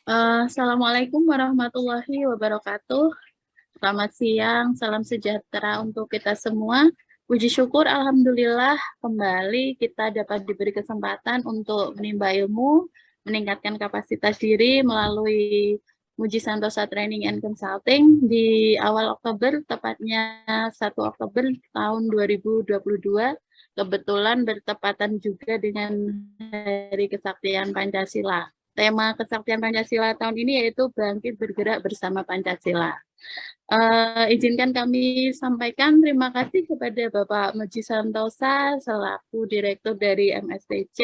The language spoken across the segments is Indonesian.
Assalamualaikum warahmatullahi wabarakatuh. Selamat siang, salam sejahtera untuk kita semua. Puji syukur, Alhamdulillah, kembali kita dapat diberi kesempatan untuk menimba ilmu, meningkatkan kapasitas diri melalui Muji Santosa Training and Consulting di awal Oktober, tepatnya 1 Oktober tahun 2022. Kebetulan bertepatan juga dengan Hari Kesaktian Pancasila. Tema Kesaktian Pancasila tahun ini yaitu Bangkit Bergerak Bersama Pancasila. Izinkan kami sampaikan terima kasih kepada Bapak Muji Santosa selaku Direktur dari MSTC,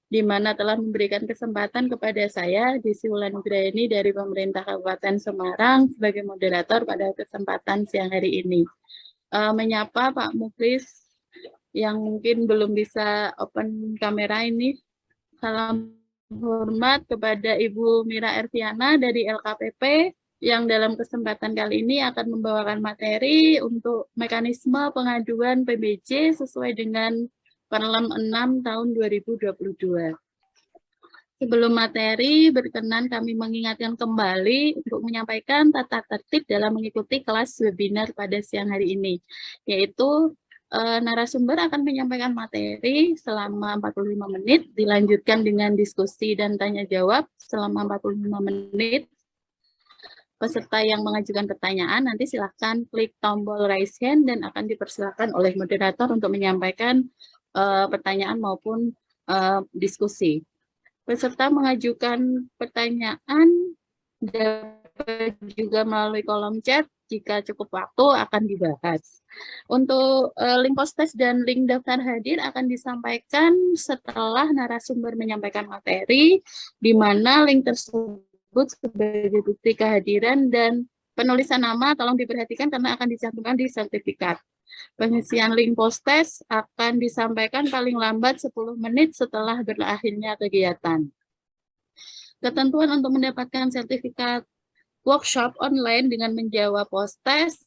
di mana telah memberikan kesempatan kepada saya, Desi Wulandriani dari Pemerintah Kabupaten Semarang sebagai moderator pada kesempatan siang hari ini. Menyapa Pak Muklis yang mungkin belum bisa open kamera ini. Salam hormat kepada Ibu Mira Erviana dari LKPP yang dalam kesempatan kali ini akan membawakan materi untuk mekanisme pengaduan PBJ sesuai dengan Perlem 6 tahun 2022. Sebelum materi, berkenan kami mengingatkan kembali untuk menyampaikan tata tertib dalam mengikuti kelas webinar pada siang hari ini, yaitu narasumber akan menyampaikan materi selama 45 menit, dilanjutkan dengan diskusi dan tanya jawab selama 45 menit. Peserta yang mengajukan pertanyaan nanti silahkan klik tombol raise hand dan akan dipersilakan oleh moderator untuk menyampaikan pertanyaan maupun diskusi. Peserta mengajukan pertanyaan dapat juga melalui kolom chat. Jika cukup waktu akan dibahas. Untuk link post-test dan link daftar hadir akan disampaikan setelah narasumber menyampaikan materi, di mana link tersebut sebagai bukti kehadiran dan penulisan nama tolong diperhatikan karena akan dicantumkan di sertifikat. Pengisian link post-test akan disampaikan paling lambat 10 menit setelah berakhirnya kegiatan. Ketentuan untuk mendapatkan sertifikat workshop online dengan menjawab post-test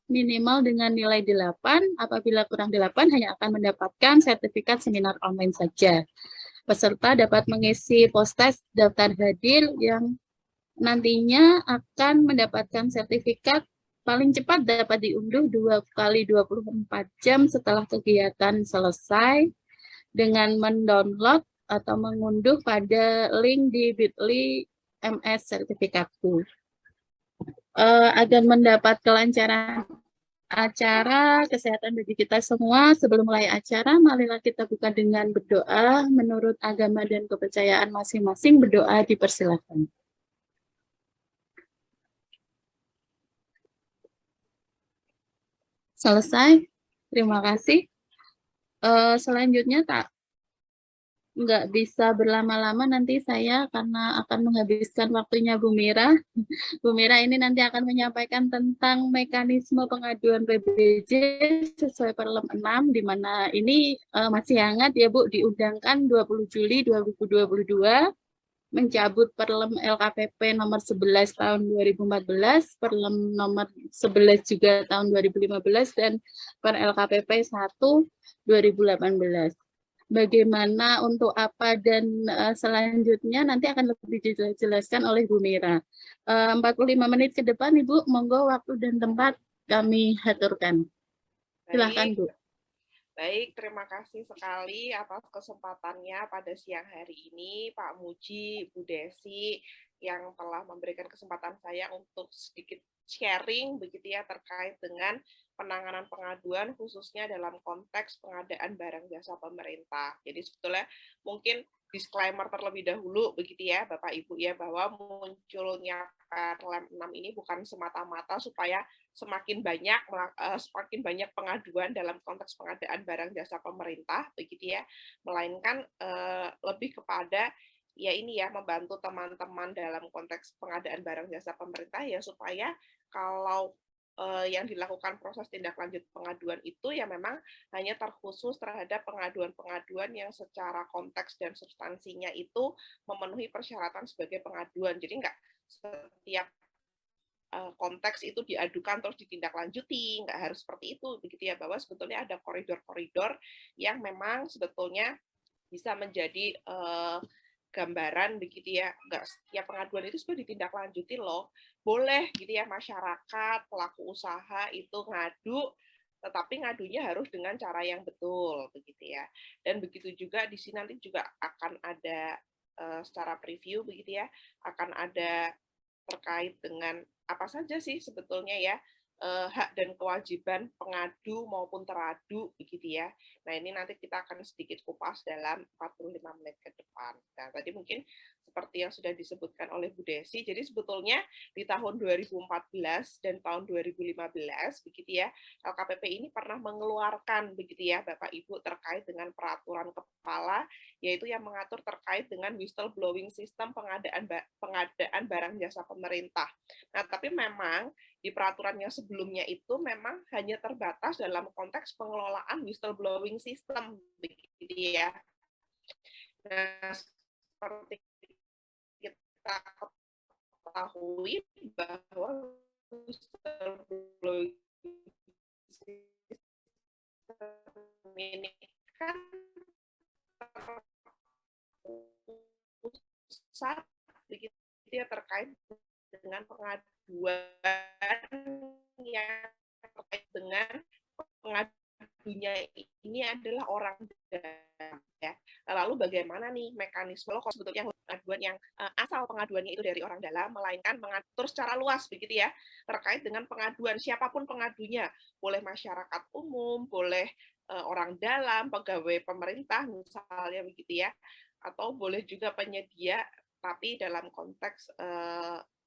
minimal dengan nilai 8, apabila kurang 8 hanya akan mendapatkan sertifikat seminar online saja. Peserta dapat mengisi post-test daftar hadir yang nantinya akan mendapatkan sertifikat paling cepat dapat diunduh 2 kali 24 jam setelah kegiatan selesai dengan mendownload atau mengunduh pada link di bit.ly MS sertifikatku. Agar mendapat kelancaran acara, kesehatan bagi kita semua, sebelum mulai acara, marilah kita buka dengan berdoa menurut agama dan kepercayaan masing-masing. Berdoa dipersilakan. Selesai. Terima kasih. Selanjutnya nggak bisa berlama-lama, nanti saya karena akan menghabiskan waktunya Bu Mira. Bu Mira ini nanti akan menyampaikan tentang mekanisme pengaduan PBJ sesuai Perlem 6, di mana ini masih hangat ya Bu, diundangkan 20 Juli 2022. Mencabut Perlem LKPP nomor 11 tahun 2014, Perlem nomor 11 juga tahun 2015, dan Per LKPP 1 2018. Bagaimana, untuk apa, dan selanjutnya nanti akan lebih dijelaskan oleh Bu Mira. 45 menit ke depan, Ibu, monggo waktu dan tempat kami aturkan. Silakan, Bu. Baik, terima kasih sekali atas kesempatannya pada siang hari ini, Pak Muji, Bu Desi, yang telah memberikan kesempatan saya untuk sedikit sharing begitu ya terkait dengan penanganan pengaduan khususnya dalam konteks pengadaan barang jasa pemerintah. Jadi sebetulnya mungkin disclaimer terlebih dahulu begitu ya Bapak Ibu ya, bahwa munculnya Perlem 6 ini bukan semata-mata supaya semakin banyak pengaduan dalam konteks pengadaan barang jasa pemerintah begitu ya, melainkan lebih kepada ya ini ya, membantu teman-teman dalam konteks pengadaan barang jasa pemerintah ya, supaya kalau yang dilakukan proses tindak lanjut pengaduan itu ya memang hanya terkhusus terhadap pengaduan-pengaduan yang secara konteks dan substansinya itu memenuhi persyaratan sebagai pengaduan. Jadi nggak setiap konteks itu diadukan terus ditindaklanjuti, nggak harus seperti itu begitu ya, bahwa sebetulnya ada koridor-koridor yang memang sebetulnya bisa menjadi gambaran begitu ya, nggak setiap pengaduan itu sebenarnya ditindaklanjuti loh. Boleh gitu ya masyarakat, pelaku usaha itu ngadu, tetapi ngadunya harus dengan cara yang betul begitu ya. Dan begitu juga di sini nanti juga akan ada secara preview begitu ya, akan ada terkait dengan apa saja sih sebetulnya ya hak dan kewajiban pengadu maupun teradu begitu ya. Nah, ini nanti kita akan sedikit kupas dalam 45 menit ke depan. Nah, tadi mungkin seperti yang sudah disebutkan oleh Bu Desi, jadi sebetulnya di tahun 2014 dan tahun 2015 begitu ya, LKPP ini pernah mengeluarkan begitu ya Bapak Ibu terkait dengan peraturan kepala yaitu yang mengatur terkait dengan whistleblowing sistem pengadaan barang jasa pemerintah. Nah, tapi memang di peraturan yang sebelumnya itu memang hanya terbatas dalam konteks pengelolaan whistleblowing system begitu ya. Nah, seperti kita ketahui bahwa whistleblowing system ini kan pusat begitu ya terkait dengan pengaduan yang terkait dengan pengadunya ini adalah orang dalam ya. Lalu bagaimana nih mekanisme lo sebetulnya pengaduan yang asal pengaduannya itu dari orang dalam melainkan mengatur secara luas begitu ya terkait dengan pengaduan siapapun pengadunya, boleh masyarakat umum, boleh orang dalam, pegawai pemerintah misalnya begitu ya, atau boleh juga penyedia tapi dalam konteks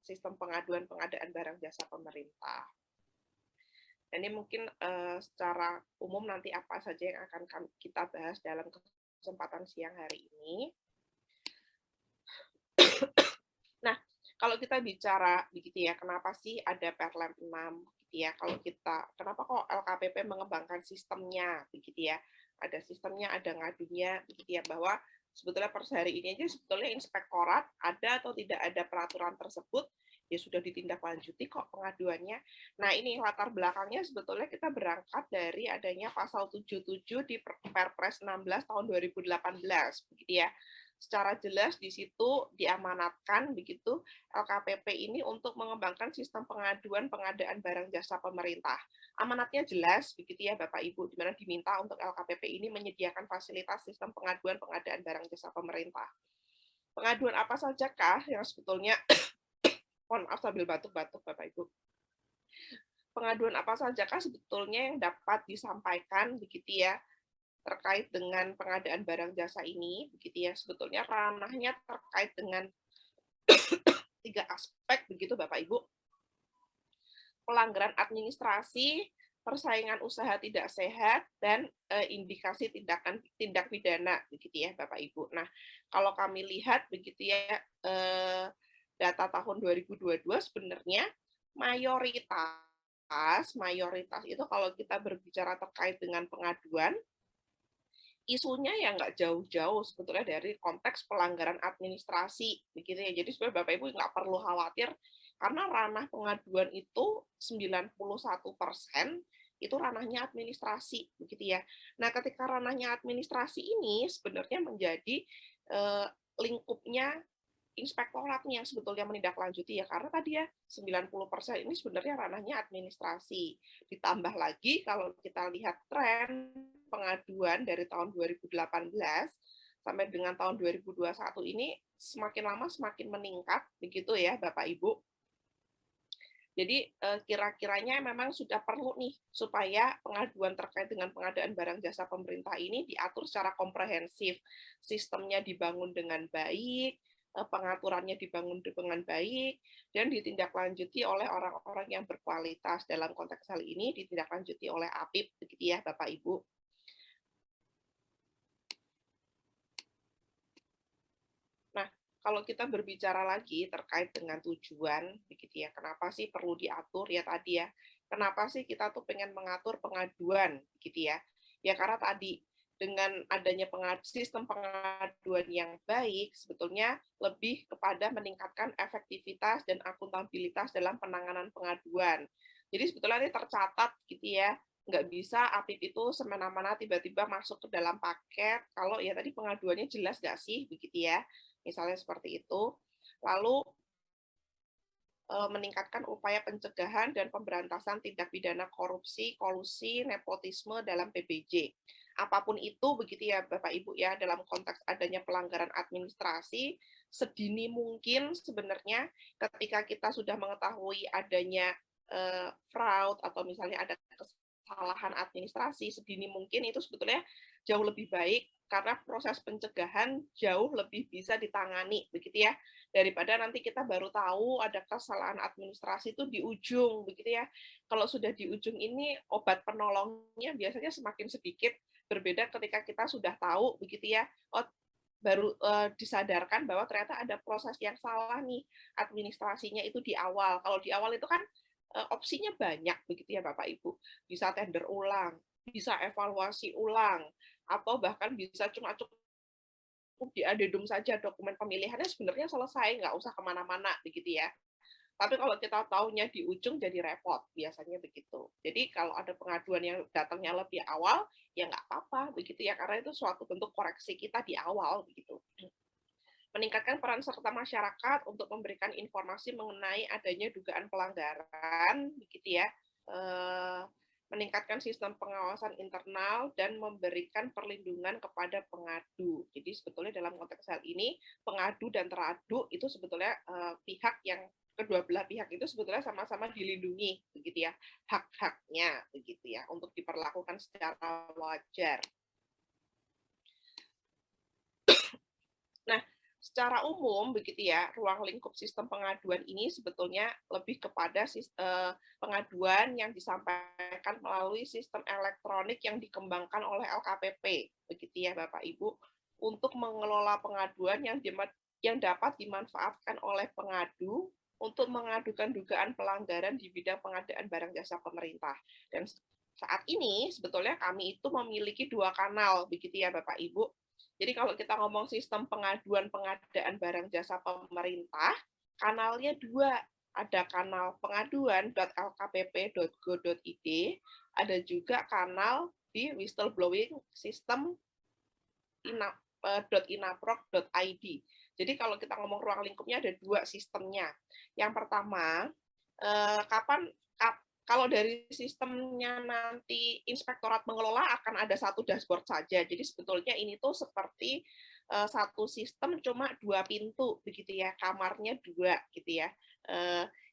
sistem pengaduan pengadaan barang jasa pemerintah. Ini mungkin secara umum nanti apa saja yang akan kita bahas dalam kesempatan siang hari ini. Nah, kalau kita bicara begitu ya, kenapa sih ada Perlem 6 gitu ya? Kalau kita kenapa kok LKPP mengembangkan sistemnya begitu ya? Ada sistemnya, ada ngadunya begitu ya bahwa sebetulnya per hari ini aja sebetulnya inspektorat ada atau tidak ada peraturan tersebut ya sudah ditindaklanjuti kok pengaduannya. Nah, ini latar belakangnya sebetulnya kita berangkat dari adanya pasal 77 di Perpres 16 tahun 2018 begitu ya. Secara jelas di situ diamanatkan begitu LKPP ini untuk mengembangkan sistem pengaduan pengadaan barang jasa pemerintah. Amanatnya jelas begitu ya Bapak Ibu, di mana diminta untuk LKPP ini menyediakan fasilitas sistem pengaduan pengadaan barang jasa pemerintah. Pengaduan apa sajakah yang sebetulnya mohon maaf sambil batuk-batuk Bapak Ibu. Pengaduan apa sajakah sebetulnya yang dapat disampaikan begitu ya terkait dengan pengadaan barang jasa ini begitu ya. Sebetulnya ranahnya terkait dengan 3 aspek begitu Bapak Ibu. Pelanggaran administrasi, persaingan usaha tidak sehat, dan indikasi tindak pidana begitu ya Bapak Ibu. Nah, kalau kami lihat begitu ya data tahun 2022 sebenarnya mayoritas itu kalau kita berbicara terkait dengan pengaduan, isunya ya nggak jauh-jauh sebetulnya dari konteks pelanggaran administrasi begitu ya. Jadi sebenarnya Bapak Ibu nggak perlu khawatir karena ranah pengaduan itu 91% itu ranahnya administrasi begitu ya. Nah, ketika ranahnya administrasi ini sebenarnya menjadi lingkupnya inspektoratnya yang sebetulnya menindaklanjuti ya karena tadi ya 90% ini sebenarnya ranahnya administrasi. Ditambah lagi kalau kita lihat tren pengaduan dari tahun 2018 sampai dengan tahun 2021 ini semakin lama semakin meningkat begitu ya Bapak Ibu. Jadi kira-kiranya memang sudah perlu nih supaya pengaduan terkait dengan pengadaan barang jasa pemerintah ini diatur secara komprehensif, sistemnya dibangun dengan baik, pengaturannya dibangun dengan baik, dan ditindaklanjuti oleh orang-orang yang berkualitas. Dalam konteks hal ini ditindaklanjuti oleh APIP, begitu ya Bapak Ibu. Nah, kalau kita berbicara lagi terkait dengan tujuan, begitu ya, kenapa sih perlu diatur ya tadi ya? Kenapa sih kita tuh pengen mengatur pengaduan, gitu ya? Ya karena tadi dengan adanya sistem pengaduan yang baik, sebetulnya lebih kepada meningkatkan efektivitas dan akuntabilitas dalam penanganan pengaduan. Jadi sebetulnya ini tercatat, gitu ya, nggak bisa APIP itu semena-mena tiba-tiba masuk ke dalam paket, kalau ya tadi pengaduannya jelas nggak sih, begitu ya? Misalnya seperti itu. Lalu meningkatkan upaya pencegahan dan pemberantasan tindak pidana korupsi, kolusi, nepotisme dalam PBJ. Apapun itu, begitu ya Bapak Ibu ya, dalam konteks adanya pelanggaran administrasi, sedini mungkin sebenarnya ketika kita sudah mengetahui adanya fraud atau misalnya ada kesalahan administrasi, sedini mungkin itu sebetulnya jauh lebih baik karena proses pencegahan jauh lebih bisa ditangani, begitu ya, daripada nanti kita baru tahu ada kesalahan administrasi itu di ujung, begitu ya. Kalau sudah di ujung ini obat penolongnya biasanya semakin sedikit, berbeda ketika kita sudah tahu, begitu ya. Oh, baru disadarkan bahwa ternyata ada proses yang salah nih administrasinya itu di awal. Kalau di awal itu kan opsinya banyak, begitu ya Bapak Ibu. Bisa tender ulang, bisa evaluasi ulang, atau bahkan bisa cuma cukup di adendum saja dokumen pemilihannya sebenarnya selesai, nggak usah kemana-mana, begitu ya. Tapi kalau kita tahunya di ujung jadi repot, biasanya begitu. Jadi kalau ada pengaduan yang datangnya lebih awal, ya nggak apa-apa, begitu ya, karena itu suatu bentuk koreksi kita di awal, begitu. Meningkatkan peran serta masyarakat untuk memberikan informasi mengenai adanya dugaan pelanggaran, begitu ya. Meningkatkan sistem pengawasan internal dan memberikan perlindungan kepada pengadu. Jadi sebetulnya dalam konteks hal ini, pengadu dan teradu itu sebetulnya pihak yang kedua belah pihak itu sebetulnya sama-sama dilindungi, begitu ya, hak-haknya, begitu ya, untuk diperlakukan secara wajar. Nah, secara umum begitu ya, ruang lingkup sistem pengaduan ini sebetulnya lebih kepada pengaduan yang disampaikan melalui sistem elektronik yang dikembangkan oleh LKPP, begitu ya Bapak Ibu, untuk mengelola pengaduan yang dapat dimanfaatkan oleh pengadu untuk mengadukan dugaan pelanggaran di bidang pengadaan barang jasa pemerintah. Dan saat ini sebetulnya kami itu memiliki 2 kanal, begitu ya Bapak Ibu. Jadi kalau kita ngomong sistem pengaduan pengadaan barang jasa pemerintah, kanalnya 2. Ada kanal pengaduan.lkpp.go.id, ada juga kanal di whistleblowing system .inaprok.id. Jadi kalau kita ngomong ruang lingkupnya ada 2 sistemnya. Yang pertama, kalau dari sistemnya nanti inspektorat mengelola akan ada satu dashboard saja. Jadi sebetulnya ini tuh seperti satu sistem cuma 2 pintu begitu ya, kamarnya 2 gitu ya.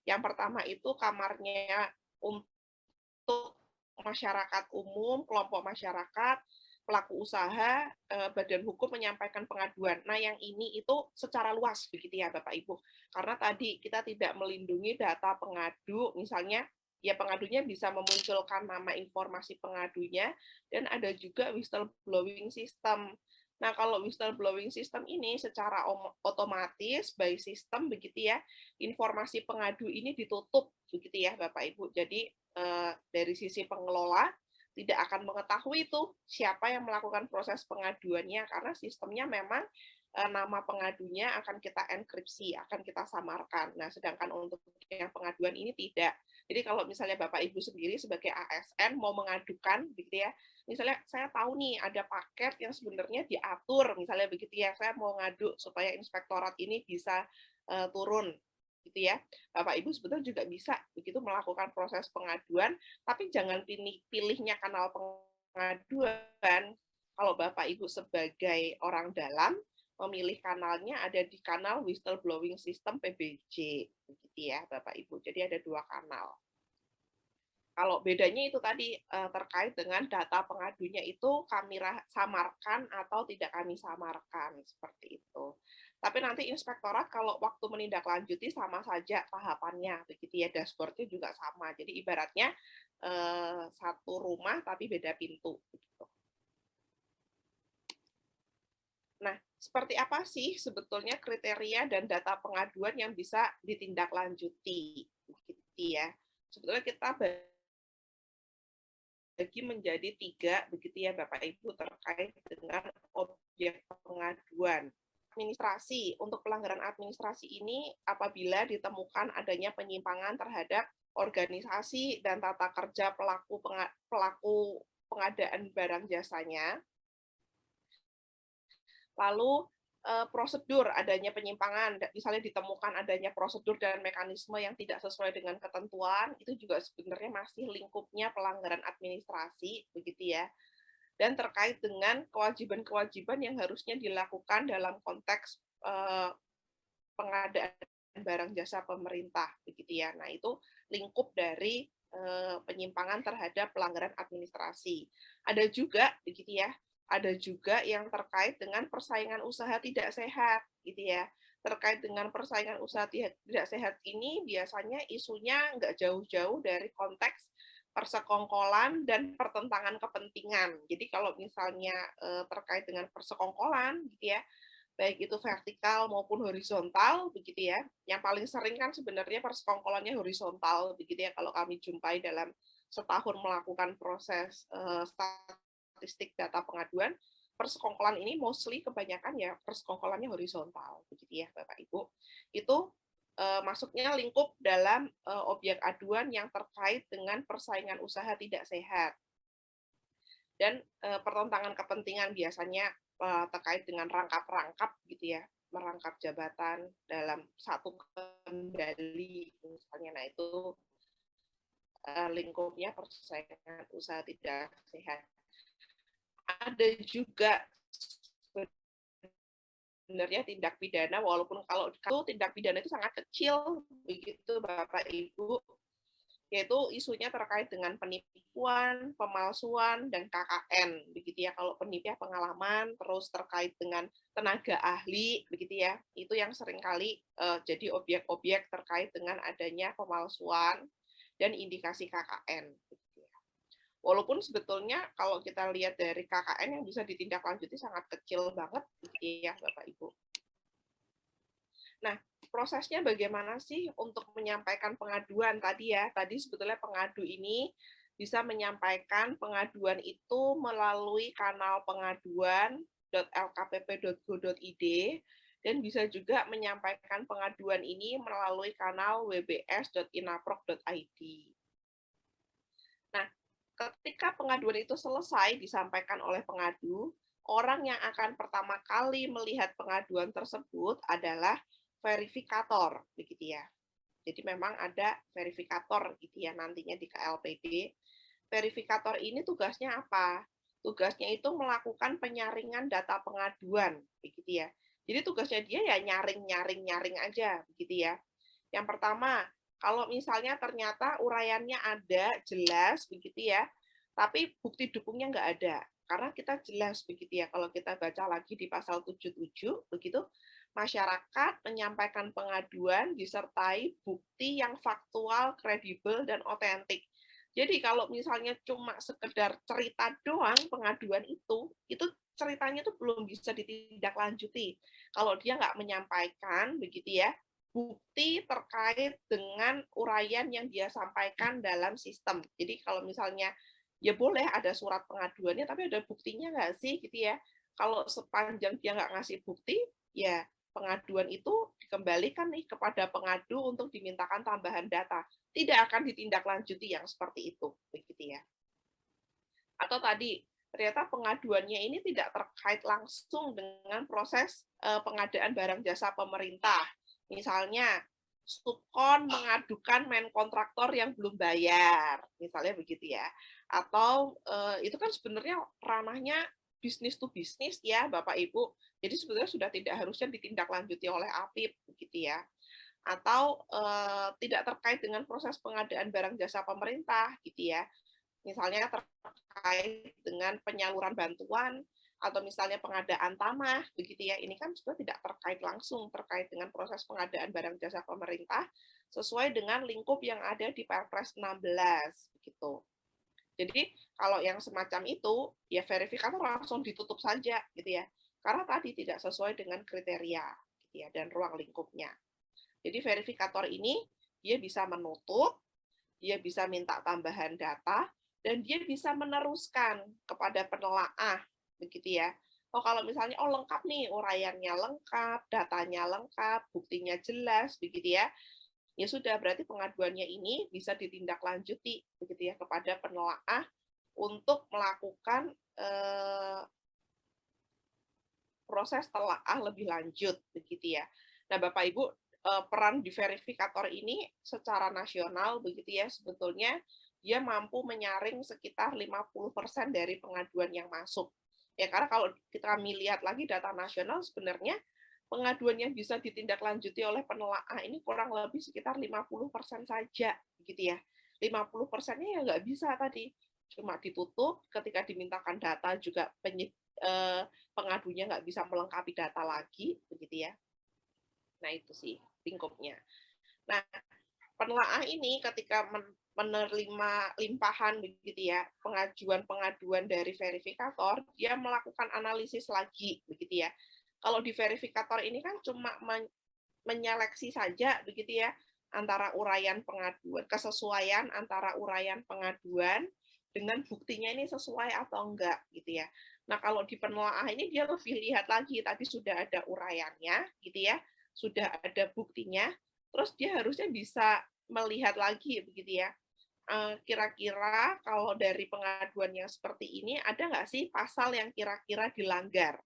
Yang pertama itu kamarnya untuk masyarakat umum, kelompok masyarakat, pelaku usaha, badan hukum menyampaikan pengaduan. Nah, yang ini itu secara luas begitu ya Bapak Ibu. Karena tadi kita tidak melindungi data pengadu, misalnya ya pengadunya bisa memunculkan nama informasi pengadunya, dan ada juga whistleblowing system. Nah, kalau whistleblowing system ini secara otomatis by system begitu ya, informasi pengadu ini ditutup begitu ya Bapak Ibu. Jadi dari sisi pengelola tidak akan mengetahui itu siapa yang melakukan proses pengaduannya karena sistemnya memang nama pengadunya akan kita enkripsi, akan kita samarkan. Nah, sedangkan untuk yang pengaduan ini tidak. Jadi kalau misalnya Bapak Ibu sendiri sebagai ASN mau mengadukan gitu ya, misalnya saya tahu nih ada paket yang sebenarnya diatur, misalnya begitu ya, saya mau ngadu supaya inspektorat ini bisa turun gitu ya. Bapak Ibu sebetulnya juga bisa begitu melakukan proses pengaduan, tapi jangan pilihnya kanal pengaduan. Kalau Bapak Ibu sebagai orang dalam memilih kanalnya ada di kanal whistleblowing system PBJ, begitu ya Bapak Ibu. Jadi ada 2 kanal. Kalau bedanya itu tadi terkait dengan data pengadunya itu kami samarkan atau tidak kami samarkan, seperti itu. Tapi nanti inspektorat kalau waktu menindaklanjuti sama saja tahapannya, begitu ya, dashboard-nya juga sama. Jadi ibaratnya satu rumah tapi beda pintu. Begitu. Nah, seperti apa sih sebetulnya kriteria dan data pengaduan yang bisa ditindaklanjuti? Begitu ya. Sebetulnya kita bagi menjadi 3 begitu ya Bapak Ibu terkait dengan objek pengaduan. Administrasi. Untuk pelanggaran administrasi ini apabila ditemukan adanya penyimpangan terhadap organisasi dan tata kerja pelaku pengadaan barang jasanya. Lalu prosedur adanya penyimpangan, misalnya ditemukan adanya prosedur dan mekanisme yang tidak sesuai dengan ketentuan, itu juga sebenarnya masih lingkupnya pelanggaran administrasi, begitu ya. Dan terkait dengan kewajiban-kewajiban yang harusnya dilakukan dalam konteks pengadaan barang jasa pemerintah, begitu ya. Nah, itu lingkup dari penyimpangan terhadap pelanggaran administrasi. Ada juga, begitu ya, ada juga yang terkait dengan persaingan usaha tidak sehat, gitu ya. Terkait dengan persaingan usaha tidak sehat ini biasanya isunya nggak jauh-jauh dari konteks persekongkolan dan pertentangan kepentingan. Jadi kalau misalnya terkait dengan persekongkolan, gitu ya, baik itu vertikal maupun horizontal, begitu ya. Yang paling sering kan sebenarnya persekongkolannya horizontal, begitu ya, kalau kami jumpai dalam setahun melakukan proses statistik data pengaduan, persekongkolan ini mostly kebanyakan ya persekongkolannya horizontal, begitu ya Bapak Ibu. Itu masuknya lingkup dalam objek aduan yang terkait dengan persaingan usaha tidak sehat. Dan pertentangan kepentingan biasanya terkait dengan rangkap-rangkap gitu ya, merangkap jabatan dalam satu kendali misalnya. Nah, itu lingkupnya persaingan usaha tidak sehat. Ada juga sebenarnya tindak pidana, walaupun kalau tindak pidana itu sangat kecil, begitu Bapak Ibu, yaitu isunya terkait dengan penipuan, pemalsuan, dan KKN, begitu ya. Kalau penipuan pengalaman, terus terkait dengan tenaga ahli, begitu ya. Itu yang seringkali jadi objek-objek terkait dengan adanya pemalsuan dan indikasi KKN. Walaupun sebetulnya kalau kita lihat dari KKN yang bisa ditindaklanjuti sangat kecil banget, gitu ya Bapak Ibu. Nah, prosesnya bagaimana sih untuk menyampaikan pengaduan tadi ya? Tadi sebetulnya pengadu ini bisa menyampaikan pengaduan itu melalui kanal pengaduan.lkpp.go.id dan bisa juga menyampaikan pengaduan ini melalui kanal wbs.inaprok.id. Nah, ketika pengaduan itu selesai disampaikan oleh pengadu, orang yang akan pertama kali melihat pengaduan tersebut adalah verifikator, begitu ya. Jadi memang ada verifikator gitu ya nantinya di KLPD. Verifikator ini tugasnya apa? Tugasnya itu melakukan penyaringan data pengaduan, begitu ya. Jadi tugasnya dia ya nyaring aja, begitu ya. Yang pertama, kalau misalnya ternyata uraiannya ada, jelas, begitu ya, tapi bukti dukungnya nggak ada. Karena kita jelas, begitu ya, kalau kita baca lagi di pasal 77, begitu, masyarakat menyampaikan pengaduan disertai bukti yang faktual, kredibel, dan otentik. Jadi kalau misalnya cuma sekedar cerita doang pengaduan itu ceritanya itu belum bisa ditindaklanjuti. Kalau dia nggak menyampaikan, begitu ya, bukti terkait dengan uraian yang dia sampaikan dalam sistem. Jadi kalau misalnya ya boleh ada surat pengaduannya, tapi ada buktinya nggak sih, gitu ya. Kalau sepanjang dia nggak ngasih bukti, ya pengaduan itu dikembalikan nih kepada pengadu untuk dimintakan tambahan data. Tidak akan ditindaklanjuti yang seperti itu, begitu ya. Atau tadi ternyata pengaduannya ini tidak terkait langsung dengan proses pengadaan barang jasa pemerintah. Misalnya subkon mengadukan main kontraktor yang belum bayar, misalnya begitu ya. Atau itu kan sebenarnya ranahnya bisnis to bisnis ya, Bapak Ibu. Jadi sebetulnya sudah tidak harusnya ditindaklanjuti oleh APIP, begitu ya. Atau tidak terkait dengan proses pengadaan barang jasa pemerintah, gitu ya. Misalnya terkait dengan penyaluran bantuan atau misalnya pengadaan tanah, begitu ya. Ini kan sudah tidak terkait langsung terkait dengan proses pengadaan barang jasa pemerintah sesuai dengan lingkup yang ada di Perpres 16, begitu. Jadi kalau yang semacam itu, ya verifikator langsung ditutup saja, gitu ya. Karena tadi tidak sesuai dengan kriteria, gitu ya, dan ruang lingkupnya. Jadi verifikator ini dia bisa menutup, dia bisa minta tambahan data, dan dia bisa meneruskan kepada penelaah, begitu ya. Oh kalau misalnya oh lengkap nih, uraiannya lengkap, datanya lengkap, buktinya jelas, begitu ya. Ya sudah berarti pengaduannya ini bisa ditindaklanjuti, begitu ya, kepada penelaah untuk melakukan proses telaah lebih lanjut, begitu ya. Nah, Bapak Ibu, peran di verifikator ini secara nasional, begitu ya, sebetulnya dia mampu menyaring sekitar 50% dari pengaduan yang masuk. Ya, karena kalau kita lihat lagi data nasional, sebenarnya pengaduan yang bisa ditindaklanjuti oleh penelaah ini kurang lebih sekitar 50% saja, gitu ya. 50%-nya ya nggak bisa tadi, cuma ditutup ketika dimintakan data juga pengadunya nggak bisa melengkapi data lagi, begitu ya. Nah, itu sih lingkupnya. Nah, penelaah ini ketika menerima limpahan begitu ya, pengajuan-pengaduan dari verifikator, dia melakukan analisis lagi begitu ya. Kalau di verifikator ini kan cuma menyeleksi saja begitu ya, antara uraian pengaduan, kesesuaian antara uraian pengaduan dengan buktinya ini sesuai atau enggak gitu ya. Nah, kalau di penelaah ini dia lebih lihat lagi, tadi sudah ada uraiannya gitu ya, sudah ada buktinya, terus dia harusnya bisa melihat lagi begitu ya. Kira-kira kalau dari pengaduan yang seperti ini ada nggak sih pasal yang kira-kira dilanggar?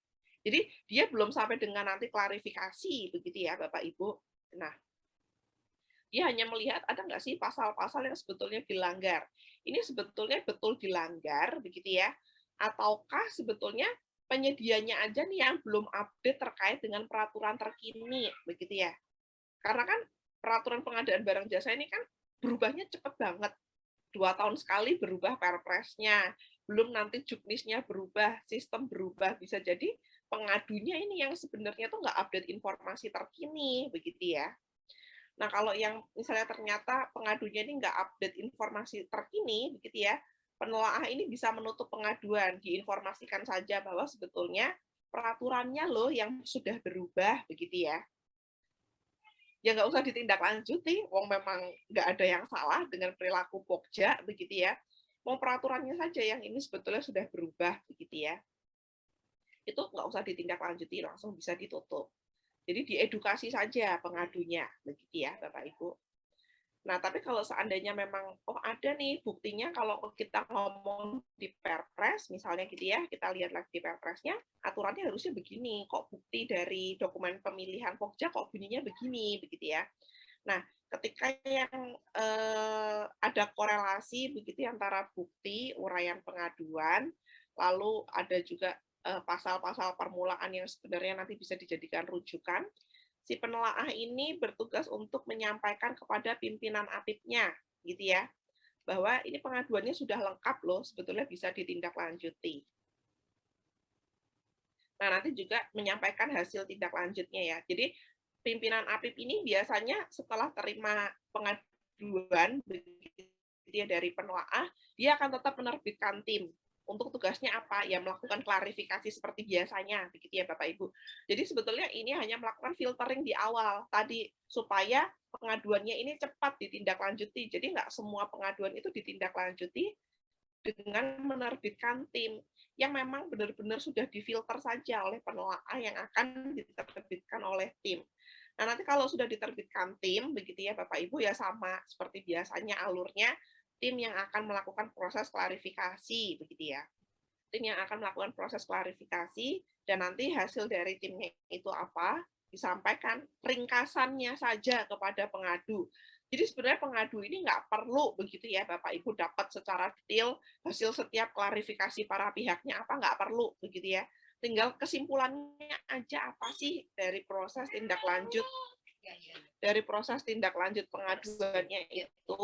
Jadi dia belum sampai dengan nanti klarifikasi begitu ya Bapak Ibu. Nah, dia hanya melihat ada nggak sih pasal-pasal yang sebetulnya dilanggar. Ini sebetulnya betul dilanggar begitu ya, ataukah sebetulnya penyedianya aja nih yang belum update terkait dengan peraturan terkini begitu ya. Karena kan peraturan pengadaan barang jasa ini kan berubahnya cepat banget. 2 tahun sekali berubah perpresnya, belum nanti juknisnya berubah, sistem berubah, bisa jadi pengadunya ini yang sebenarnya tuh nggak update informasi terkini, begitu ya. Nah, kalau yang misalnya ternyata pengadunya ini nggak update informasi terkini, begitu ya, penelaah ini bisa menutup pengaduan, diinformasikan saja bahwa sebetulnya peraturannya loh yang sudah berubah, begitu ya. Ya nggak usah ditindaklanjuti, wong memang nggak ada yang salah dengan perilaku Pokja, begitu ya. Mau peraturannya saja yang ini sebetulnya sudah berubah, begitu ya. Itu nggak usah ditindaklanjuti, langsung bisa ditutup. Jadi diedukasi saja pengadunya, begitu ya, Bapak Ibu. Nah, tapi kalau seandainya memang, oh ada nih buktinya kalau kita ngomong di Perpres, misalnya gitu ya, kita lihat lagi di Perpresnya, aturannya harusnya begini, kok bukti dari dokumen pemilihan Pokja kok bunyinya begini, begitu ya. Nah, ketika yang ada korelasi begitu ya, antara bukti, uraian pengaduan, lalu ada juga pasal-pasal permulaan yang sebenarnya nanti bisa dijadikan rujukan, si penelaah ini bertugas untuk menyampaikan kepada pimpinan APIP-nya, gitu ya, bahwa ini pengaduannya sudah lengkap loh, sebetulnya bisa ditindaklanjuti. Nah, nanti juga menyampaikan hasil tindak lanjutnya ya. Jadi, pimpinan APIP ini biasanya setelah terima pengaduan dari penelaah, dia akan tetap menerbitkan tim. Untuk tugasnya apa? Ya melakukan klarifikasi seperti biasanya, begitu ya Bapak Ibu. Jadi sebetulnya ini hanya melakukan filtering di awal tadi supaya pengaduannya ini cepat ditindaklanjuti. Jadi nggak semua pengaduan itu ditindaklanjuti dengan menerbitkan tim yang memang benar-benar sudah difilter saja oleh penelaah yang akan diterbitkan oleh tim. Nah, nanti kalau sudah diterbitkan tim, begitu ya Bapak Ibu, ya sama seperti biasanya alurnya, tim yang akan melakukan proses klarifikasi, begitu ya. Tim yang akan melakukan proses klarifikasi, dan nanti hasil dari timnya itu apa, disampaikan ringkasannya saja kepada pengadu. Jadi sebenarnya pengadu ini nggak perlu begitu ya Bapak Ibu dapat secara detail hasil setiap klarifikasi para pihaknya apa, nggak perlu begitu ya. Tinggal kesimpulannya aja apa sih dari proses tindak lanjut pengaduannya itu.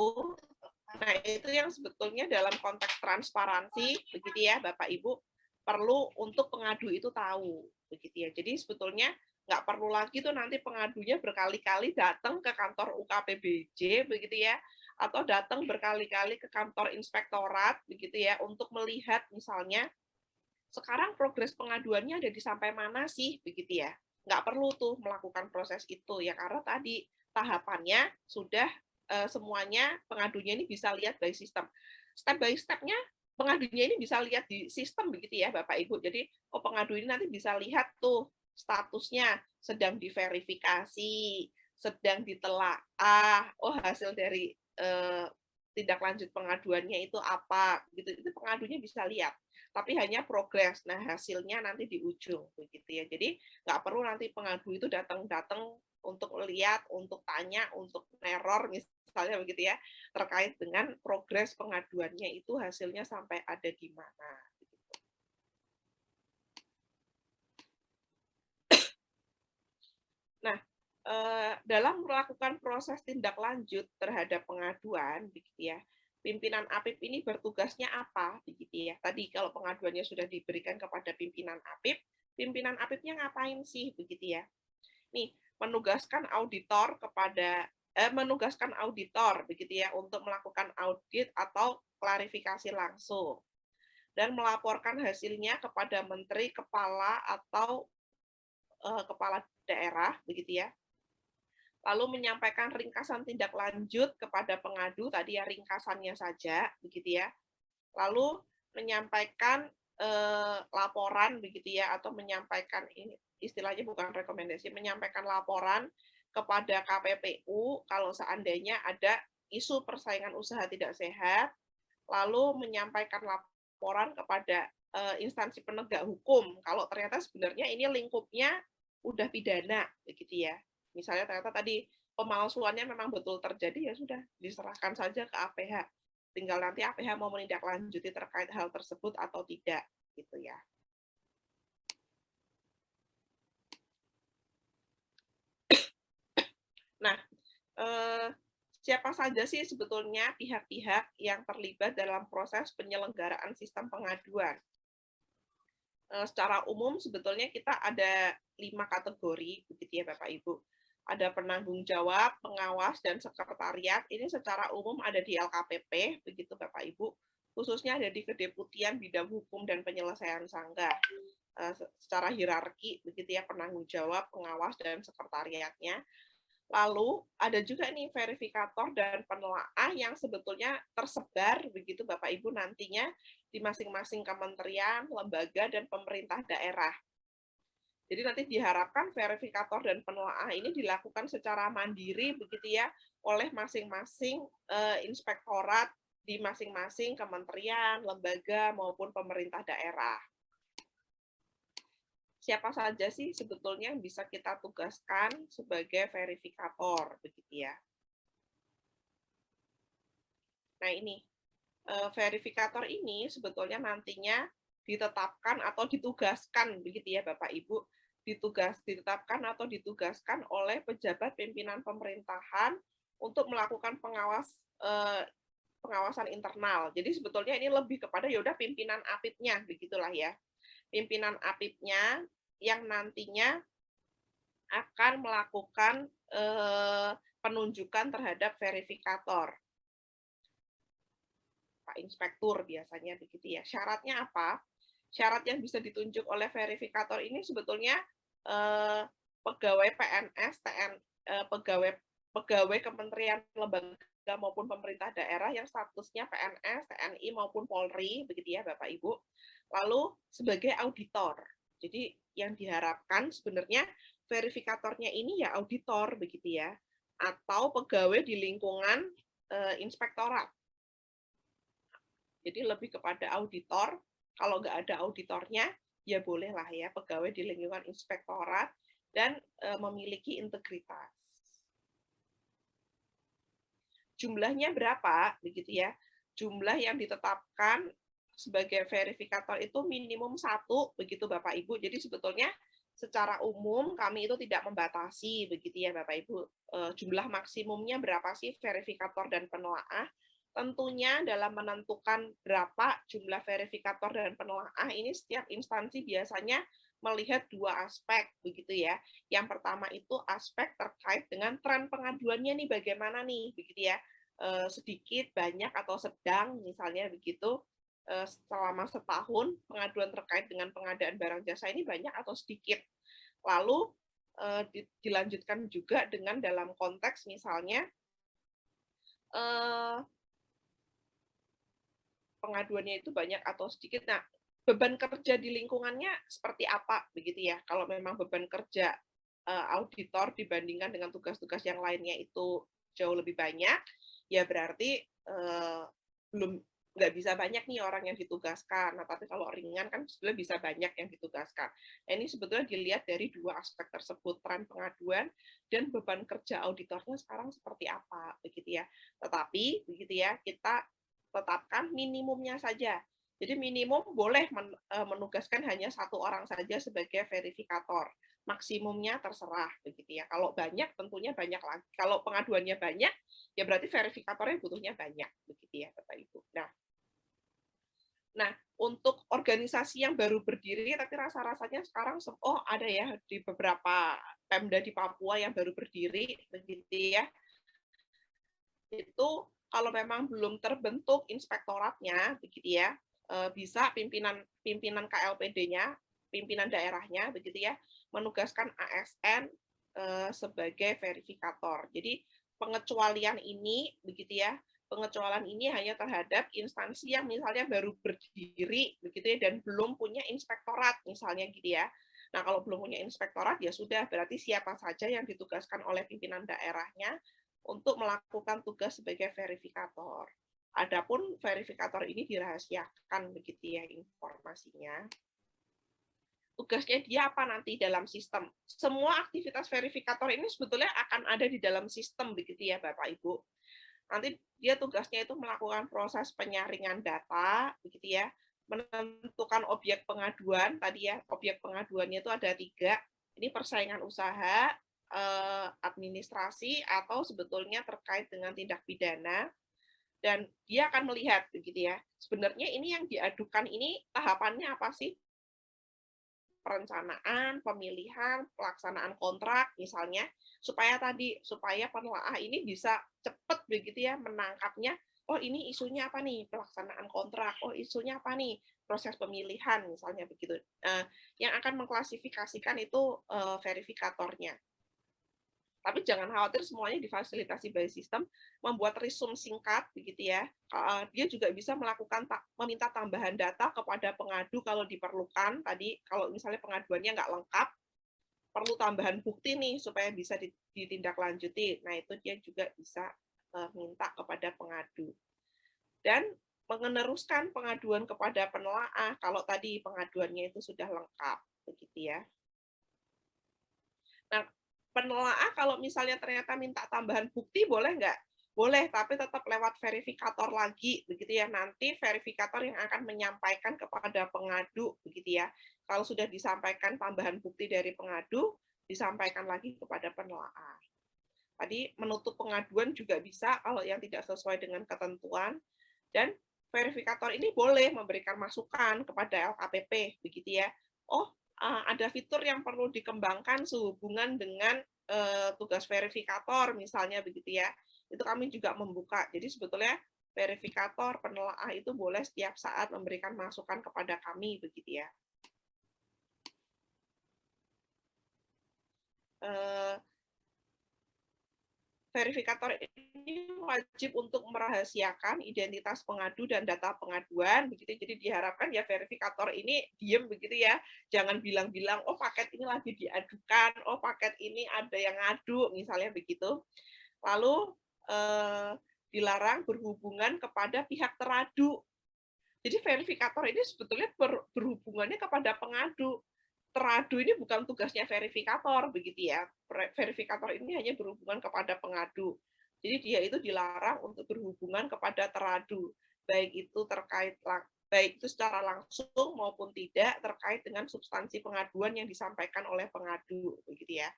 Nah, itu yang sebetulnya dalam konteks transparansi, begitu ya, Bapak Ibu, perlu untuk pengadu itu tahu, begitu ya. Jadi sebetulnya nggak perlu lagi tuh nanti pengadunya berkali-kali datang ke kantor UKPBJ, begitu ya, atau datang berkali-kali ke kantor inspektorat, begitu ya, untuk melihat misalnya sekarang progres pengaduannya ada di sampai mana sih, begitu ya. Nggak perlu tuh melakukan proses itu ya, karena tadi tahapannya sudah semuanya pengadunya ini bisa lihat by sistem. Step by step-nya pengadunya ini bisa lihat di sistem begitu ya Bapak Ibu. Jadi pengadu ini nanti bisa lihat tuh statusnya sedang diverifikasi, sedang ditelaah, oh hasil dari tindak lanjut pengaduannya itu apa, gitu. Itu pengadunya bisa lihat, tapi hanya progres. Nah, hasilnya nanti di ujung, begitu ya. Jadi nggak perlu nanti pengadu itu datang-datang untuk lihat, untuk tanya, untuk neror, misalnya begitu ya, terkait dengan progres pengaduannya itu hasilnya sampai ada di mana. Nah, dalam melakukan proses tindak lanjut terhadap pengaduan, begitu ya, pimpinan APIP ini bertugasnya apa, begitu ya. Tadi kalau pengaduannya sudah diberikan kepada pimpinan APIP-nya ngapain sih, begitu ya. Nih, menugaskan auditor, begitu ya, untuk melakukan audit atau klarifikasi langsung dan melaporkan hasilnya kepada menteri, kepala atau kepala daerah, begitu ya. Lalu menyampaikan ringkasan tindak lanjut kepada pengadu, tadi ya ringkasannya saja, begitu ya. Lalu menyampaikan laporan, begitu ya, atau menyampaikan ini istilahnya bukan rekomendasi, menyampaikan laporan kepada KPPU kalau seandainya ada isu persaingan usaha tidak sehat, lalu menyampaikan laporan kepada instansi penegak hukum kalau ternyata sebenarnya ini lingkupnya udah pidana, begitu ya. Misalnya ternyata tadi pemalsuannya memang betul terjadi, ya sudah diserahkan saja ke APH. Tinggal nanti APH mau menindaklanjuti terkait hal tersebut atau tidak, gitu ya. Nah, siapa saja sih sebetulnya pihak-pihak yang terlibat dalam proses penyelenggaraan sistem pengaduan? Secara umum sebetulnya kita ada 5 kategori, begitu ya Bapak Ibu. Ada penanggung jawab, pengawas, dan sekretariat. Ini secara umum ada di LKPP, begitu Bapak Ibu. Khususnya ada di Kedeputian Bidang Hukum dan Penyelesaian Sanggah. Secara hierarki, begitu ya, penanggung jawab, pengawas, dan sekretariatnya. Lalu ada juga nih verifikator dan penelaah yang sebetulnya tersebar begitu Bapak Ibu nantinya di masing-masing kementerian, lembaga, dan pemerintah daerah. Jadi nanti diharapkan verifikator dan penelaah ini dilakukan secara mandiri begitu ya oleh masing-masing inspektorat di masing-masing kementerian, lembaga maupun pemerintah daerah. Siapa saja sih sebetulnya yang bisa kita tugaskan sebagai verifikator, begitu ya. Nah ini, verifikator ini sebetulnya nantinya ditetapkan atau ditugaskan, begitu ya Bapak Ibu, ditetapkan atau ditugaskan oleh pejabat pimpinan pemerintahan untuk melakukan pengawasan internal. Jadi sebetulnya ini lebih kepada ya udah pimpinan APIP-nya, begitulah ya. Pimpinan APIP-nya yang nantinya akan melakukan penunjukan terhadap verifikator. Pak Inspektur biasanya begitu ya. Syaratnya apa? Syarat yang bisa ditunjuk oleh verifikator ini sebetulnya pegawai PNS, pegawai Kementerian Lembaga maupun pemerintah daerah yang statusnya PNS, TNI maupun Polri, begitu ya Bapak Ibu. Lalu sebagai auditor. Jadi yang diharapkan sebenarnya verifikatornya ini ya auditor begitu ya, atau pegawai di lingkungan inspektorat. Jadi lebih kepada auditor. Kalau nggak ada auditornya, ya bolehlah ya pegawai di lingkungan inspektorat dan memiliki integritas. Jumlahnya berapa, begitu ya? Jumlah yang ditetapkan sebagai verifikator itu minimum 1, begitu Bapak Ibu. Jadi sebetulnya secara umum kami itu tidak membatasi, begitu ya Bapak Ibu. Jumlah maksimumnya berapa sih verifikator dan penelaah? Tentunya dalam menentukan berapa jumlah verifikator dan penelaah ini setiap instansi biasanya melihat 2 aspek, begitu ya. Yang pertama itu aspek terkait dengan tren pengaduannya nih bagaimana nih, begitu ya. Sedikit, banyak, atau sedang, misalnya begitu. Selama setahun pengaduan terkait dengan pengadaan barang jasa ini banyak atau sedikit. Lalu dilanjutkan juga dengan dalam konteks misalnya pengaduannya itu banyak atau sedikit. Nah, beban kerja di lingkungannya seperti apa begitu ya. Kalau memang beban kerja auditor dibandingkan dengan tugas-tugas yang lainnya itu jauh lebih banyak, ya berarti belum nggak bisa banyak nih orang yang ditugaskan. Nah, tapi kalau ringan kan sebetulnya bisa banyak yang ditugaskan. Nah, ini sebetulnya dilihat dari dua aspek tersebut, tren pengaduan dan beban kerja auditornya sekarang seperti apa, begitu ya. Tetapi begitu ya, kita tetapkan minimumnya saja. Jadi minimum boleh menugaskan hanya satu orang saja sebagai verifikator. Maksimumnya terserah, begitu ya. Kalau banyak tentunya banyak lagi. Kalau pengaduannya banyak, ya berarti verifikatornya butuhnya banyak, begitu ya, Bapak Ibu. Nah, untuk organisasi yang baru berdiri, tapi rasa-rasanya sekarang, oh ada ya di beberapa Pemda di Papua yang baru berdiri, begitu ya, itu kalau memang belum terbentuk inspektoratnya, begitu ya, bisa pimpinan KLPD-nya, pimpinan daerahnya, begitu ya, menugaskan ASN sebagai verifikator. Jadi pengecualian ini, begitu ya, pengecualian ini hanya terhadap instansi yang misalnya baru berdiri, begitu ya, dan belum punya inspektorat, misalnya gitu ya. Nah, kalau belum punya inspektorat, ya sudah, berarti siapa saja yang ditugaskan oleh pimpinan daerahnya untuk melakukan tugas sebagai verifikator. Adapun verifikator ini dirahasiakan, begitu ya, informasinya. Tugasnya dia apa nanti dalam sistem. Semua aktivitas verifikator ini sebetulnya akan ada di dalam sistem, begitu ya, Bapak Ibu. Nanti dia tugasnya itu melakukan proses penyaringan data, begitu ya, menentukan objek pengaduan, tadi ya, objek pengaduannya itu ada 3, ini persaingan usaha, administrasi, atau sebetulnya terkait dengan tindak pidana, dan dia akan melihat, begitu ya, sebenarnya ini yang diadukan ini tahapannya apa sih? Perencanaan, pemilihan, pelaksanaan kontrak misalnya, supaya penelaah ini bisa cepat begitu ya menangkapnya, oh ini isunya apa nih, pelaksanaan kontrak, oh isunya apa nih, proses pemilihan misalnya begitu. Yang akan mengklasifikasikan itu verifikatornya. Tapi jangan khawatir semuanya difasilitasi by system, membuat resume singkat begitu ya. Dia juga bisa meminta tambahan data kepada pengadu kalau diperlukan. Tadi kalau misalnya pengaduannya nggak lengkap, perlu tambahan bukti nih supaya bisa ditindaklanjuti. Nah, itu dia juga bisa minta kepada pengadu. Dan meneruskan pengaduan kepada penelaah kalau tadi pengaduannya itu sudah lengkap begitu ya. Nah, penelaah kalau misalnya ternyata minta tambahan bukti boleh nggak? Boleh, tapi tetap lewat verifikator lagi, begitu ya. Nanti verifikator yang akan menyampaikan kepada pengadu, begitu ya. Kalau sudah disampaikan tambahan bukti dari pengadu, disampaikan lagi kepada penelaah. Tadi menutup pengaduan juga bisa kalau yang tidak sesuai dengan ketentuan, dan verifikator ini boleh memberikan masukan kepada LKPP, begitu ya. Oh, ada fitur yang perlu dikembangkan sehubungan dengan tugas verifikator misalnya begitu ya. Itu kami juga membuka. Jadi sebetulnya verifikator, penelaah itu boleh setiap saat memberikan masukan kepada kami begitu ya. Verifikator ini wajib untuk merahasiakan identitas pengadu dan data pengaduan begitu. Jadi diharapkan ya verifikator ini diem begitu ya, jangan bilang-bilang oh paket ini lagi diadukan, oh paket ini ada yang ngadu misalnya begitu. Lalu dilarang berhubungan kepada pihak teradu. Jadi verifikator ini sebetulnya berhubungannya kepada pengadu. Teradu ini bukan tugasnya verifikator begitu ya. Verifikator ini hanya berhubungan kepada pengadu. Jadi dia itu dilarang untuk berhubungan kepada teradu, baik itu secara langsung maupun tidak terkait dengan substansi pengaduan yang disampaikan oleh pengadu begitu ya.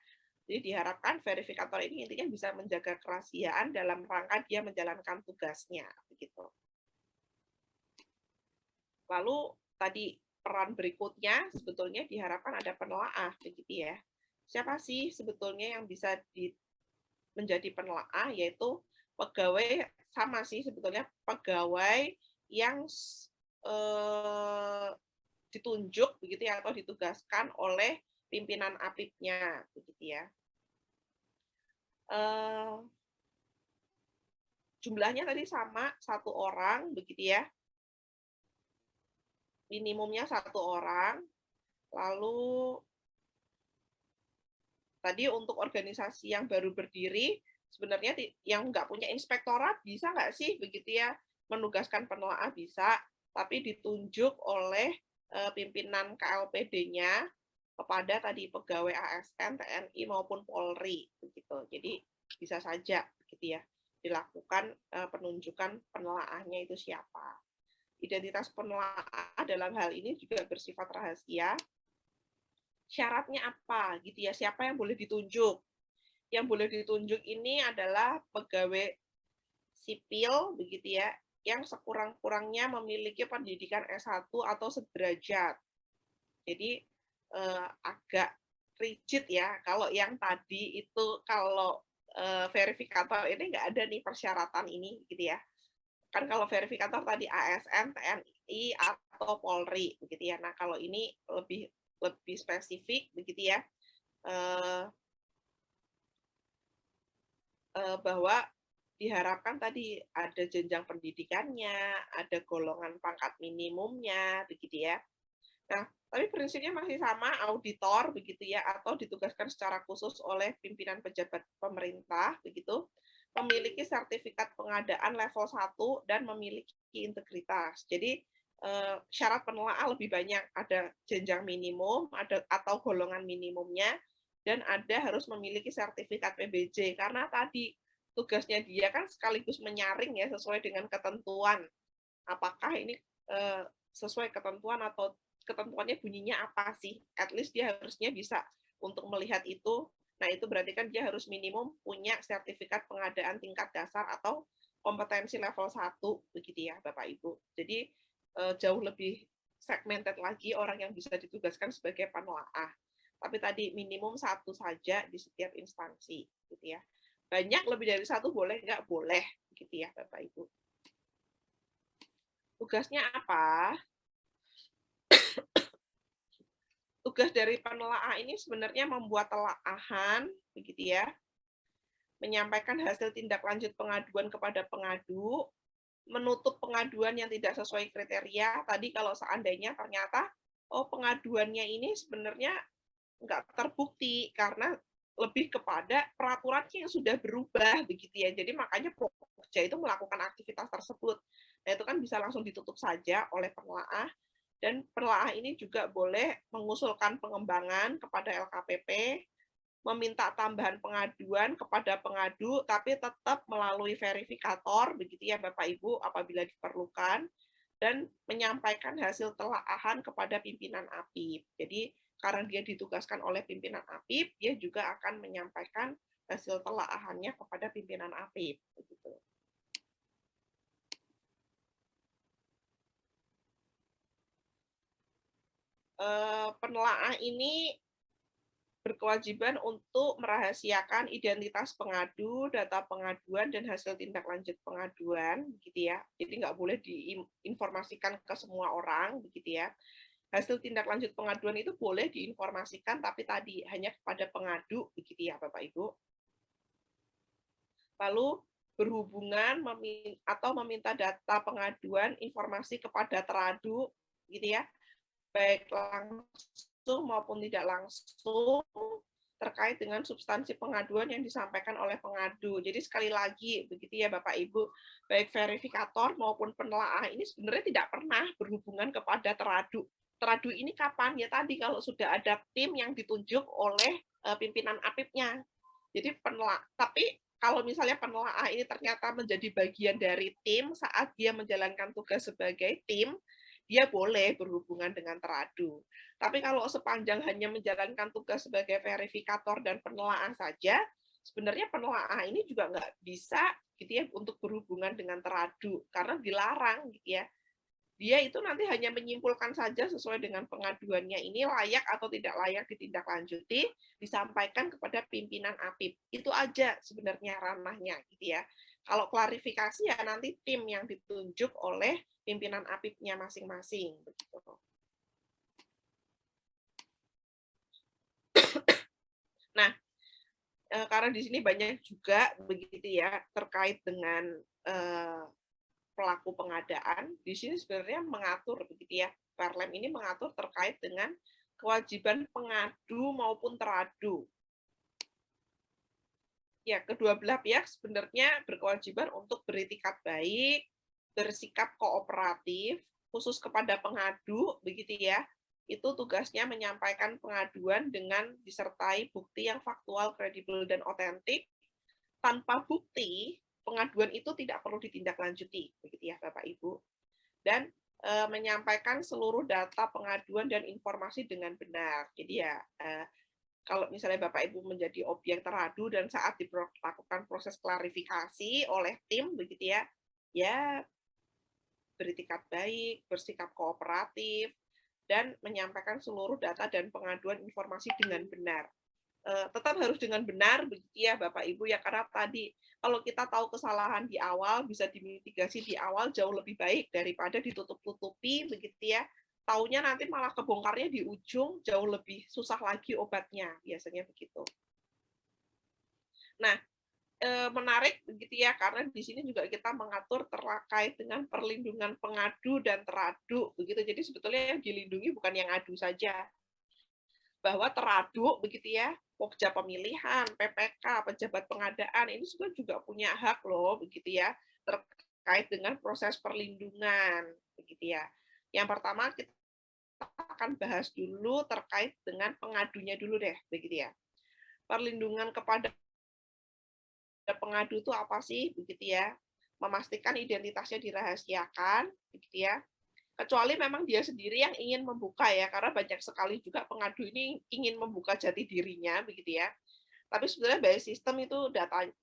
Jadi diharapkan verifikator ini intinya bisa menjaga kerahasiaan dalam rangka dia menjalankan tugasnya begitu. Lalu tadi peran berikutnya sebetulnya diharapkan ada penelaah begitu ya. Siapa sih sebetulnya yang bisa menjadi penelaah, yaitu pegawai, sama sih sebetulnya pegawai yang ditunjuk begitu ya atau ditugaskan oleh pimpinan APIP-nya begitu ya. Jumlahnya tadi sama, 1 orang begitu ya. Minimumnya 1 orang. Lalu tadi untuk organisasi yang baru berdiri sebenarnya yang nggak punya inspektorat bisa nggak sih begitu ya menugaskan penelaah bisa, tapi ditunjuk oleh pimpinan KLPD-nya kepada tadi pegawai ASN, TNI maupun Polri begitu. Jadi bisa saja gitu ya dilakukan penunjukan penelaahnya itu siapa. Identitas penelaah dalam hal ini juga bersifat rahasia. Syaratnya apa gitu ya? Siapa yang boleh ditunjuk? Yang boleh ditunjuk ini adalah pegawai sipil begitu ya, yang sekurang-kurangnya memiliki pendidikan S1 atau sederajat. Jadi agak rigid ya. Kalau yang tadi itu kalau verifikator ini nggak ada nih persyaratan ini gitu ya. Kan kalau verifikator tadi ASN, TNI atau Polri begitu ya. Nah, kalau ini lebih lebih spesifik begitu ya. Bahwa diharapkan tadi ada jenjang pendidikannya, ada golongan pangkat minimumnya, begitu ya. Nah, tapi prinsipnya masih sama, auditor, begitu ya, atau ditugaskan secara khusus oleh pimpinan pejabat pemerintah, begitu, memiliki sertifikat pengadaan level 1 dan memiliki integritas. Jadi, syarat penelaah lebih banyak, ada jenjang minimum, ada atau golongan minimumnya, dan ada harus memiliki sertifikat PBJ, karena tadi tugasnya dia kan sekaligus menyaring ya sesuai dengan ketentuan. Apakah ini sesuai ketentuan atau ketentuannya bunyinya apa sih? At least dia harusnya bisa untuk melihat itu. Nah, itu berarti kan dia harus minimum punya sertifikat pengadaan tingkat dasar atau kompetensi level 1 begitu ya, Bapak Ibu. Jadi jauh lebih segmented lagi orang yang bisa ditugaskan sebagai penelaah. Tapi tadi minimum 1 saja di setiap instansi gitu ya. Banyak lebih dari 1 boleh nggak? Boleh gitu ya, Bapak Ibu. Tugasnya apa? Tugas dari penelaah ini sebenarnya membuat telaahan, begitu ya, menyampaikan hasil tindak lanjut pengaduan kepada pengadu, menutup pengaduan yang tidak sesuai kriteria. Tadi kalau seandainya ternyata, oh pengaduannya ini sebenarnya nggak terbukti karena lebih kepada peraturannya yang sudah berubah, begitu ya. Jadi makanya Pokja itu melakukan aktivitas tersebut. Nah itu kan bisa langsung ditutup saja oleh penelaah. Dan penelaah ini juga boleh mengusulkan pengembangan kepada LKPP, meminta tambahan pengaduan kepada pengadu, tapi tetap melalui verifikator, begitu ya Bapak Ibu, apabila diperlukan, dan menyampaikan hasil telaahan kepada pimpinan APIP. Jadi karena dia ditugaskan oleh pimpinan APIP, dia juga akan menyampaikan hasil telaahannya kepada pimpinan APIP. Begitu. Penelaah ini berkewajiban untuk merahasiakan identitas pengadu, data pengaduan, dan hasil tindak lanjut pengaduan, gitu ya. Jadi nggak boleh diinformasikan ke semua orang, begitu ya. Hasil tindak lanjut pengaduan itu boleh diinformasikan, tapi tadi hanya kepada pengadu, begitu ya, Bapak Ibu. Lalu berhubungan atau meminta data pengaduan informasi kepada teradu, gitu ya, baik langsung maupun tidak langsung terkait dengan substansi pengaduan yang disampaikan oleh pengadu. Jadi sekali lagi, begitu ya Bapak Ibu, baik verifikator maupun penelaah ini sebenarnya tidak pernah berhubungan kepada teradu. Teradu ini kapan? Ya tadi kalau sudah ada tim yang ditunjuk oleh pimpinan APIP-nya. Jadi tapi kalau misalnya penelaah ini ternyata menjadi bagian dari tim saat dia menjalankan tugas sebagai tim, dia boleh berhubungan dengan teradu. Tapi kalau sepanjang hanya menjalankan tugas sebagai verifikator dan penelaah saja, sebenarnya penelaah ini juga nggak bisa gitu ya untuk berhubungan dengan teradu karena dilarang gitu ya. Dia itu nanti hanya menyimpulkan saja sesuai dengan pengaduannya ini layak atau tidak layak ditindaklanjuti, disampaikan kepada pimpinan APIP. Itu aja sebenarnya ranahnya gitu ya. Kalau klarifikasi ya nanti tim yang ditunjuk oleh pimpinan APIP-nya masing-masing begitu. Nah, karena di sini banyak juga begitu ya terkait dengan pelaku pengadaan, di sini sebenarnya mengatur begitu ya. Perlem ini mengatur terkait dengan kewajiban pengadu maupun teradu. ya kedua belah pihak sebenarnya berkewajiban untuk beretikat baik, bersikap kooperatif, khusus kepada pengadu, begitu ya. Itu tugasnya menyampaikan pengaduan dengan disertai bukti yang faktual, kredibel, dan otentik. Tanpa bukti, pengaduan itu tidak perlu ditindaklanjuti, begitu ya Bapak Ibu. Dan menyampaikan seluruh data pengaduan dan informasi dengan benar. Jadi ya, kalau misalnya Bapak Ibu menjadi objek teradu dan saat dilakukan proses klarifikasi oleh tim, begitu ya, ya beretikat baik, bersikap kooperatif, dan menyampaikan seluruh data dan pengaduan informasi dengan benar. Tetap harus dengan benar, begitu ya Bapak Ibu ya, karena tadi kalau kita tahu kesalahan di awal, bisa dimitigasi di awal jauh lebih baik daripada ditutup-tutupi, begitu ya. Taunya nanti malah kebongkarnya di ujung, jauh lebih susah lagi obatnya, biasanya begitu. Nah, menarik begitu ya, karena di sini juga kita mengatur terkait dengan perlindungan pengadu dan teradu, begitu. Jadi sebetulnya yang dilindungi bukan yang adu saja, bahwa teradu begitu ya, pokja pemilihan, PPK, pejabat pengadaan, ini juga punya hak loh, begitu ya, terkait dengan proses perlindungan, begitu ya. Yang pertama kita akan bahas dulu terkait dengan pengadunya dulu deh, begitu ya. Perlindungan kepada pengadu itu apa sih, begitu ya? Memastikan identitasnya dirahasiakan, begitu ya. Kecuali memang dia sendiri yang ingin membuka ya, karena banyak sekali juga pengadu ini ingin membuka jati dirinya, begitu ya. Tapi sebenarnya by sistem itu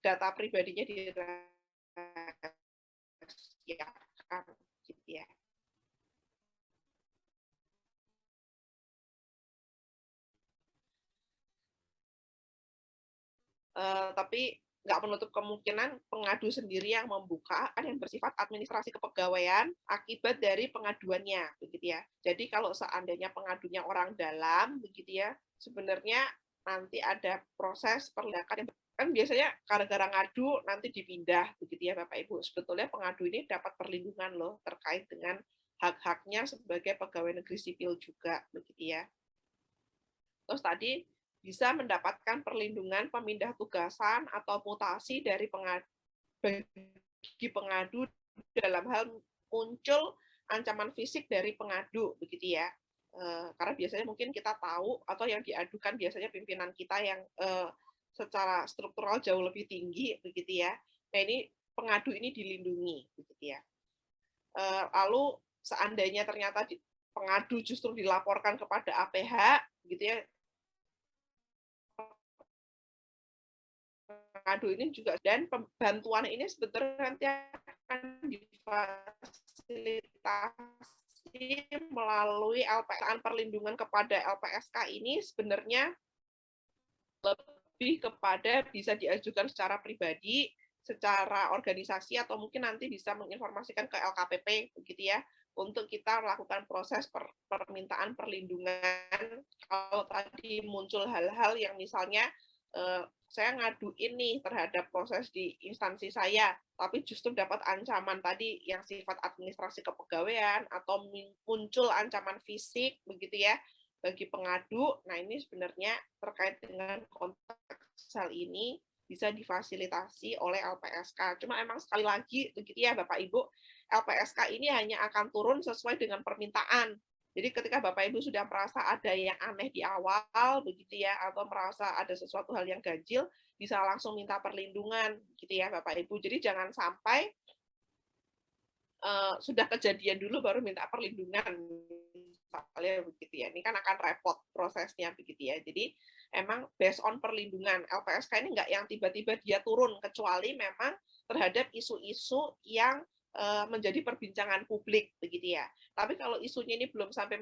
data pribadinya dirahasiakan, gitu ya. Tapi nggak menutup kemungkinan pengadu sendiri yang membuka kan yang bersifat administrasi kepegawaian akibat dari pengaduannya, begitu ya. Jadi kalau seandainya pengadunya orang dalam, begitu ya, sebenarnya nanti ada proses perlindakan yang kan biasanya gara-gara ngadu nanti dipindah, begitu ya Bapak Ibu. Sebetulnya pengadu ini dapat perlindungan loh terkait dengan hak-haknya sebagai pegawai negeri sipil juga, begitu ya. Terus tadi bisa mendapatkan perlindungan pemindah tugasan atau mutasi dari bagi pengadu dalam hal muncul ancaman fisik dari pengadu, begitu ya. Karena biasanya mungkin kita tahu atau yang diadukan biasanya pimpinan kita yang secara struktural jauh lebih tinggi, begitu ya. Nah ini pengadu ini dilindungi, begitu ya. Lalu seandainya ternyata pengadu justru dilaporkan kepada APH, gitu ya, pengadu ini juga dan bantuan ini sebetulnya nanti akan difasilitasi melalui LPSK. Perlindungan kepada LPSK ini sebenarnya lebih kepada bisa diajukan secara pribadi, secara organisasi, atau mungkin nanti bisa menginformasikan ke LKPP, begitu ya, untuk kita melakukan proses permintaan perlindungan kalau tadi muncul hal-hal yang misalnya saya ngaduin nih terhadap proses di instansi saya, tapi justru dapat ancaman tadi yang sifat administrasi kepegawaian atau muncul ancaman fisik, begitu ya, bagi pengadu. Nah, ini sebenarnya terkait dengan konteks hal ini bisa difasilitasi oleh LPSK. Cuma emang sekali lagi, begitu ya Bapak Ibu, LPSK ini hanya akan turun sesuai dengan permintaan. Jadi ketika Bapak Ibu sudah merasa ada yang aneh di awal, begitu ya, atau merasa ada sesuatu hal yang ganjil, bisa langsung minta perlindungan, gitu ya Bapak Ibu. Jadi jangan sampai sudah kejadian dulu baru minta perlindungan, misalnya begitu ya. Ini kan akan repot prosesnya, begitu ya. Jadi emang based on perlindungan. LPSK ini nggak yang tiba-tiba dia turun, kecuali memang terhadap isu-isu yang menjadi perbincangan publik, begitu ya. Tapi kalau isunya ini belum sampai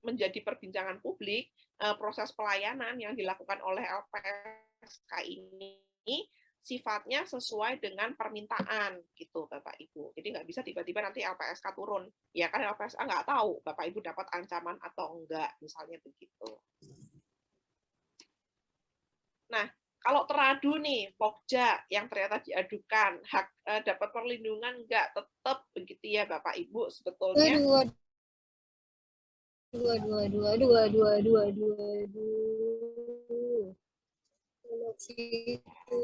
menjadi perbincangan publik, proses pelayanan yang dilakukan oleh LPSK ini sifatnya sesuai dengan permintaan gitu Bapak Ibu. Jadi nggak bisa tiba-tiba nanti LPSK turun. Ya kan LPSK nggak tahu Bapak Ibu dapat ancaman atau enggak, misalnya begitu. Nah, kalau teradu nih, Pokja yang ternyata diadukan, hak dapat perlindungan enggak, tetap begitu ya Bapak Ibu sebetulnya. situ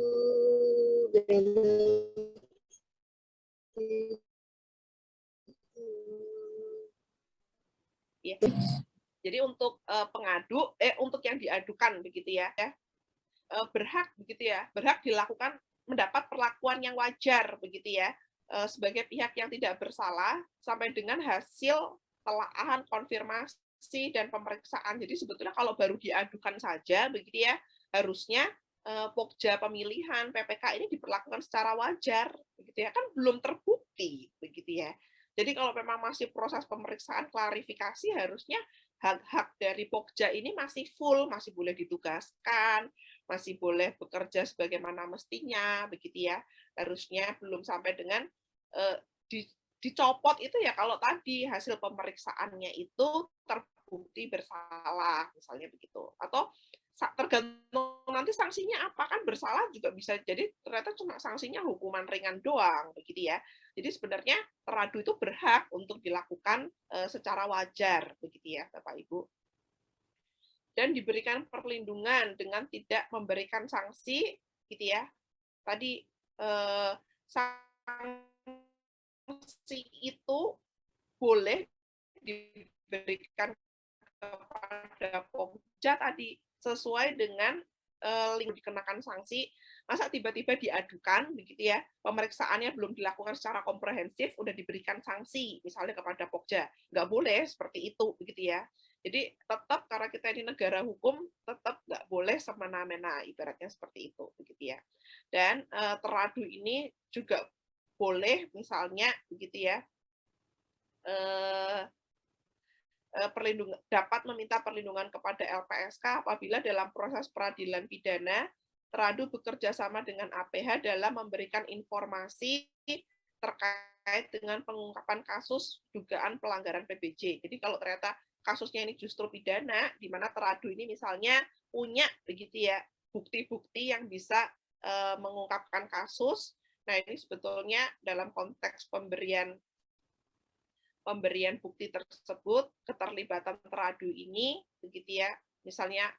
belok situ. Ya. Jadi untuk untuk yang diadukan begitu ya, berhak begitu ya, berhak dilakukan mendapat perlakuan yang wajar begitu ya, sebagai pihak yang tidak bersalah sampai dengan hasil telaahan, konfirmasi dan pemeriksaan. Jadi sebetulnya kalau baru diadukan saja begitu ya, harusnya Pokja pemilihan PPK ini diperlakukan secara wajar begitu ya, kan belum terbukti begitu ya. Jadi kalau memang masih proses pemeriksaan klarifikasi, harusnya hak-hak dari Pokja ini masih full, masih boleh ditugaskan, masih boleh bekerja sebagaimana mestinya begitu ya. Harusnya belum sampai dengan dicopot itu ya kalau tadi hasil pemeriksaannya itu terbukti bersalah misalnya begitu, atau tergantung nanti sanksinya apa, kan bersalah juga bisa jadi ternyata cuma sanksinya hukuman ringan doang begitu ya. Jadi sebenarnya teradu itu berhak untuk dilakukan secara wajar begitu ya Bapak Ibu, dan diberikan perlindungan dengan tidak memberikan sanksi gitu ya. Tadi sanksi itu boleh diberikan kepada Pokja tadi sesuai dengan dikenakan sanksi. Masa tiba-tiba diadukan begitu ya, pemeriksaannya belum dilakukan secara komprehensif udah diberikan sanksi misalnya kepada Pokja, nggak boleh seperti itu begitu ya. Jadi tetap karena kita ini negara hukum, tetap nggak boleh semena-mena, ibaratnya seperti itu begitu ya. Dan teradu ini juga boleh misalnya begitu ya, dapat meminta perlindungan kepada LPSK apabila dalam proses peradilan pidana teradu bekerja sama dengan APH dalam memberikan informasi terkait dengan pengungkapan kasus dugaan pelanggaran PBJ. Jadi kalau ternyata kasusnya ini justru pidana, di mana teradu ini misalnya punya begitu ya bukti-bukti yang bisa mengungkapkan kasus. Nah ini sebetulnya dalam konteks pemberian bukti tersebut, keterlibatan teradu ini begitu ya, misalnya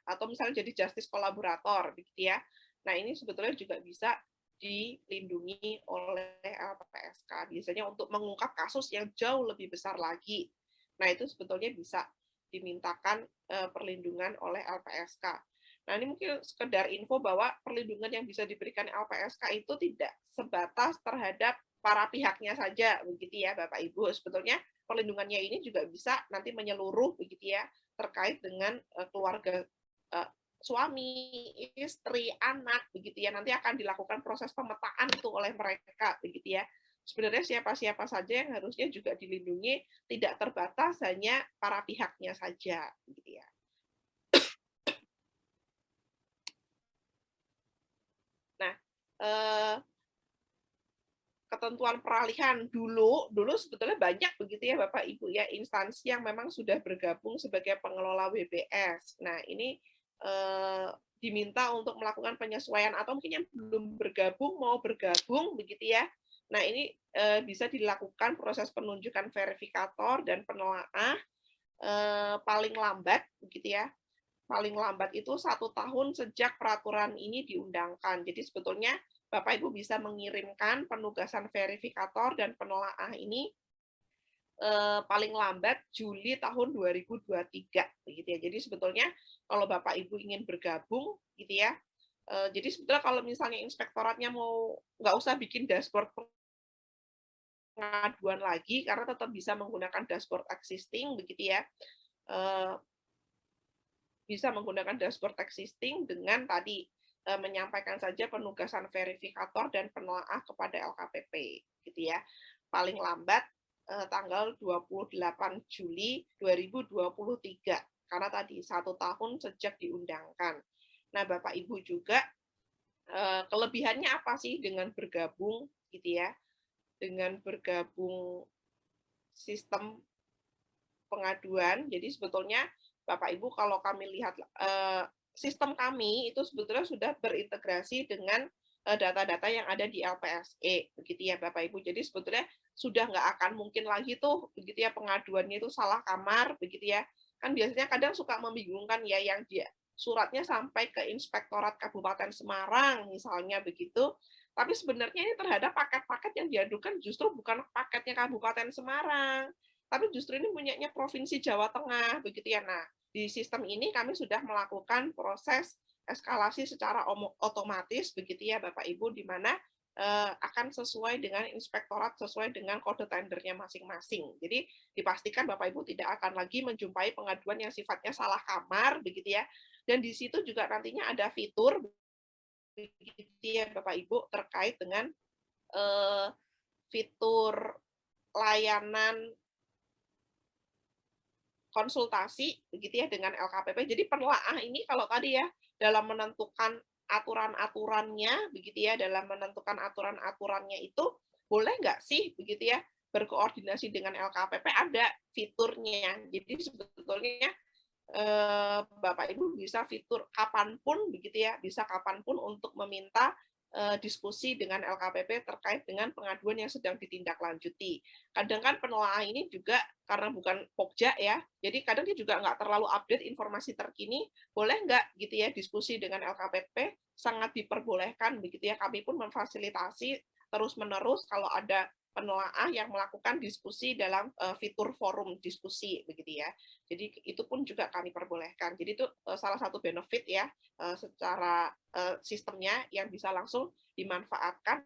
jadi justice kolaborator begitu ya. Nah, ini sebetulnya juga bisa dilindungi oleh LPSK biasanya untuk mengungkap kasus yang jauh lebih besar lagi. Nah, itu sebetulnya bisa dimintakan perlindungan oleh LPSK. Nah, ini mungkin sekedar info bahwa perlindungan yang bisa diberikan LPSK itu tidak sebatas terhadap para pihaknya saja begitu ya Bapak Ibu. Sebetulnya perlindungannya ini juga bisa nanti menyeluruh begitu ya, terkait dengan keluarga, suami, istri, anak begitu ya. Nanti akan dilakukan proses pemetaan itu oleh mereka begitu ya. Sebenarnya siapa-siapa saja yang harusnya juga dilindungi, tidak terbatas hanya para pihaknya saja begitu ya. Nah, ketentuan peralihan dulu sebetulnya banyak begitu ya Bapak Ibu ya, instansi yang memang sudah bergabung sebagai pengelola WBS. Nah, ini diminta untuk melakukan penyesuaian atau mungkin yang belum bergabung mau bergabung begitu ya. Nah, ini bisa dilakukan proses penunjukan verifikator dan penelaah paling lambat begitu ya. Paling lambat itu 1 tahun sejak peraturan ini diundangkan. Jadi sebetulnya Bapak Ibu bisa mengirimkan penugasan verifikator dan penelaah ini paling lambat Juli tahun 2023 begitu ya. Jadi sebetulnya kalau Bapak Ibu ingin bergabung gitu ya, jadi sebetulnya kalau misalnya inspektoratnya mau nggak usah bikin dashboard pengaduan lagi karena tetap bisa menggunakan dashboard existing begitu ya. Bisa menggunakan dashboard existing dengan tadi menyampaikan saja penugasan verifikator dan penelaah kepada LKPP gitu ya. Paling lambat tanggal 28 Juli 2023 karena tadi 1 tahun sejak diundangkan. Nah, Bapak Ibu juga kelebihannya apa sih dengan bergabung gitu ya? Dengan bergabung sistem pengaduan. Jadi sebetulnya Bapak Ibu kalau kami lihat sistem kami itu sebetulnya sudah berintegrasi dengan data-data yang ada di LPSE begitu ya Bapak Ibu. Jadi sebetulnya sudah nggak akan mungkin lagi tuh begitu ya pengaduannya itu salah kamar begitu ya. Kan biasanya kadang suka membingungkan ya yang dia suratnya sampai ke Inspektorat Kabupaten Semarang, misalnya begitu. Tapi sebenarnya ini terhadap paket-paket yang diadukan justru bukan paketnya Kabupaten Semarang, tapi justru ini punyanya Provinsi Jawa Tengah, begitu ya. Nah, di sistem ini kami sudah melakukan proses eskalasi secara otomatis, begitu ya Bapak Ibu, di mana akan sesuai dengan inspektorat, sesuai dengan kode tendernya masing-masing. Jadi dipastikan Bapak Ibu tidak akan lagi menjumpai pengaduan yang sifatnya salah kamar, begitu ya. Dan di situ juga nantinya ada fitur, begitu ya Bapak Ibu, terkait dengan fitur layanan konsultasi, begitu ya, dengan LKPP. Jadi penelaah ini kalau tadi ya, dalam menentukan aturan-aturannya, begitu ya, dalam menentukan aturan-aturannya itu, boleh nggak sih, begitu ya, berkoordinasi dengan LKPP, ada fiturnya. Jadi sebetulnya Bapak Ibu bisa fitur kapanpun, begitu ya, bisa kapanpun untuk meminta diskusi dengan LKPP terkait dengan pengaduan yang sedang ditindaklanjuti. Kadang kan penelaah ini juga karena bukan Pokja ya, jadi kadang dia juga nggak terlalu update informasi terkini, boleh nggak gitu ya diskusi dengan LKPP, sangat diperbolehkan begitu ya, kami pun memfasilitasi terus-menerus kalau ada penelaah yang melakukan diskusi dalam fitur forum diskusi begitu ya. Jadi itu pun juga kami perbolehkan. Jadi itu salah satu benefit ya secara sistemnya yang bisa langsung dimanfaatkan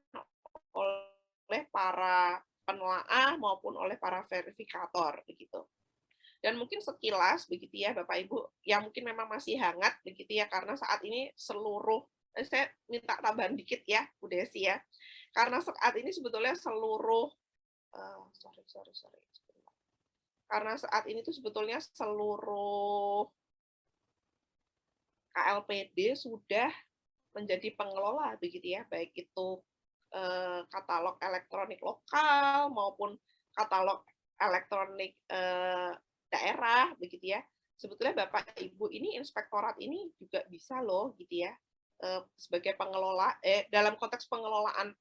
oleh para penelaah maupun oleh para verifikator begitu. Dan mungkin sekilas begitu ya Bapak Ibu yang mungkin memang masih hangat begitu ya karena saat ini seluruh saya minta tambahan dikit ya Bu Desi ya. Karena saat ini sebetulnya seluruh karena saat ini tuh sebetulnya seluruh KLPD sudah menjadi pengelola begitu ya, baik itu katalog elektronik lokal maupun katalog elektronik daerah begitu ya. Sebetulnya Bapak Ibu ini inspektorat ini juga bisa loh gitu ya sebagai pengelola dalam konteks pengelolaan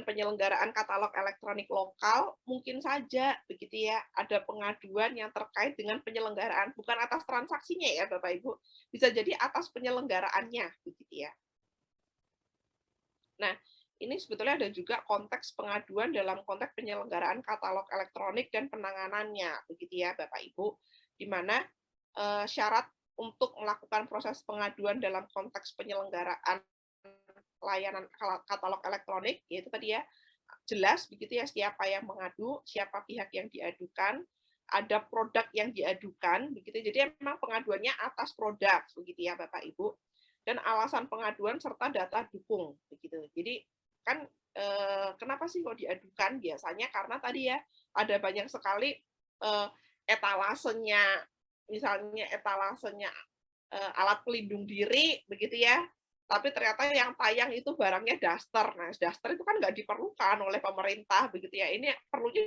penyelenggaraan katalog elektronik lokal, mungkin saja begitu ya, ada pengaduan yang terkait dengan penyelenggaraan, bukan atas transaksinya ya Bapak Ibu, bisa jadi atas penyelenggaraannya begitu ya. Nah, ini sebetulnya ada juga konteks pengaduan dalam konteks penyelenggaraan katalog elektronik dan penanganannya begitu ya Bapak Ibu, di mana syarat untuk melakukan proses pengaduan dalam konteks penyelenggaraan layanan katalog elektronik, yaitu tadi ya, jelas begitu ya siapa yang mengadu, siapa pihak yang diadukan, ada produk yang diadukan, begitu. Jadi memang pengaduannya atas produk, begitu ya Bapak Ibu. Dan alasan pengaduan serta data dukung, begitu. Jadi kan kenapa sih kok diadukan? Biasanya karena tadi ya ada banyak sekali etalasenya, misalnya etalasenya alat pelindung diri, begitu ya. Tapi ternyata yang tayang itu barangnya daster. Nah, daster itu kan nggak diperlukan oleh pemerintah, begitu ya. Ini perlunya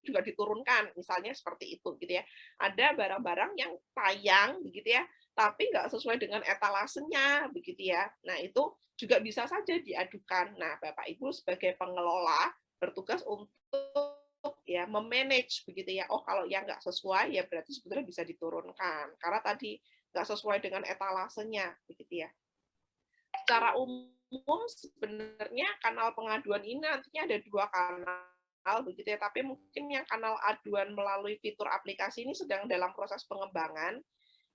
juga diturunkan, misalnya seperti itu, gitu ya. Ada barang-barang yang tayang, begitu ya, tapi nggak sesuai dengan etalasenya, begitu ya. Nah, itu juga bisa saja diadukan. Nah, Bapak Ibu sebagai pengelola bertugas untuk ya memanage, begitu ya. Oh, kalau yang nggak sesuai, ya berarti sebetulnya bisa diturunkan. Karena tadi nggak sesuai dengan etalasenya, begitu ya. Secara umum sebenarnya kanal pengaduan ini nantinya ada 2 kanal, begitu ya. Tapi mungkin yang kanal aduan melalui fitur aplikasi ini sedang dalam proses pengembangan,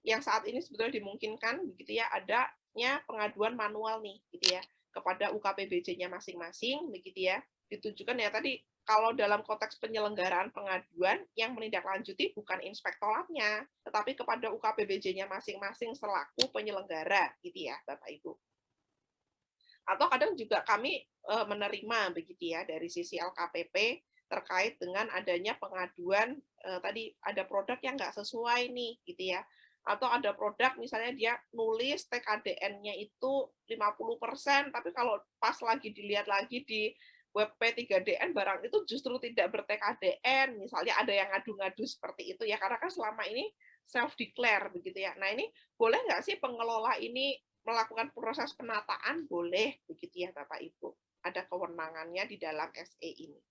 yang saat ini sebetulnya dimungkinkan, begitu ya, adanya pengaduan manual nih, gitu ya, kepada UKPBJ-nya masing-masing, begitu ya. Ditujukan ya tadi kalau dalam konteks penyelenggaraan pengaduan yang menindaklanjuti bukan inspektoratnya, tetapi kepada UKPBJ-nya masing-masing selaku penyelenggara, gitu ya, Bapak Ibu. Atau kadang juga kami menerima begitu ya dari sisi LKPP terkait dengan adanya pengaduan tadi ada produk yang nggak sesuai nih, gitu ya. Atau ada produk misalnya dia nulis TKDN-nya itu 50%, tapi kalau pas lagi dilihat lagi di web P3DN barang itu justru tidak ber-TKDN, misalnya ada yang ngadu-ngadu seperti itu ya, karena kan selama ini self-declare begitu ya. Nah ini boleh nggak sih pengelola ini melakukan proses penataan? Boleh begitu ya Bapak Ibu. Ada kewenangannya di dalam SE ini.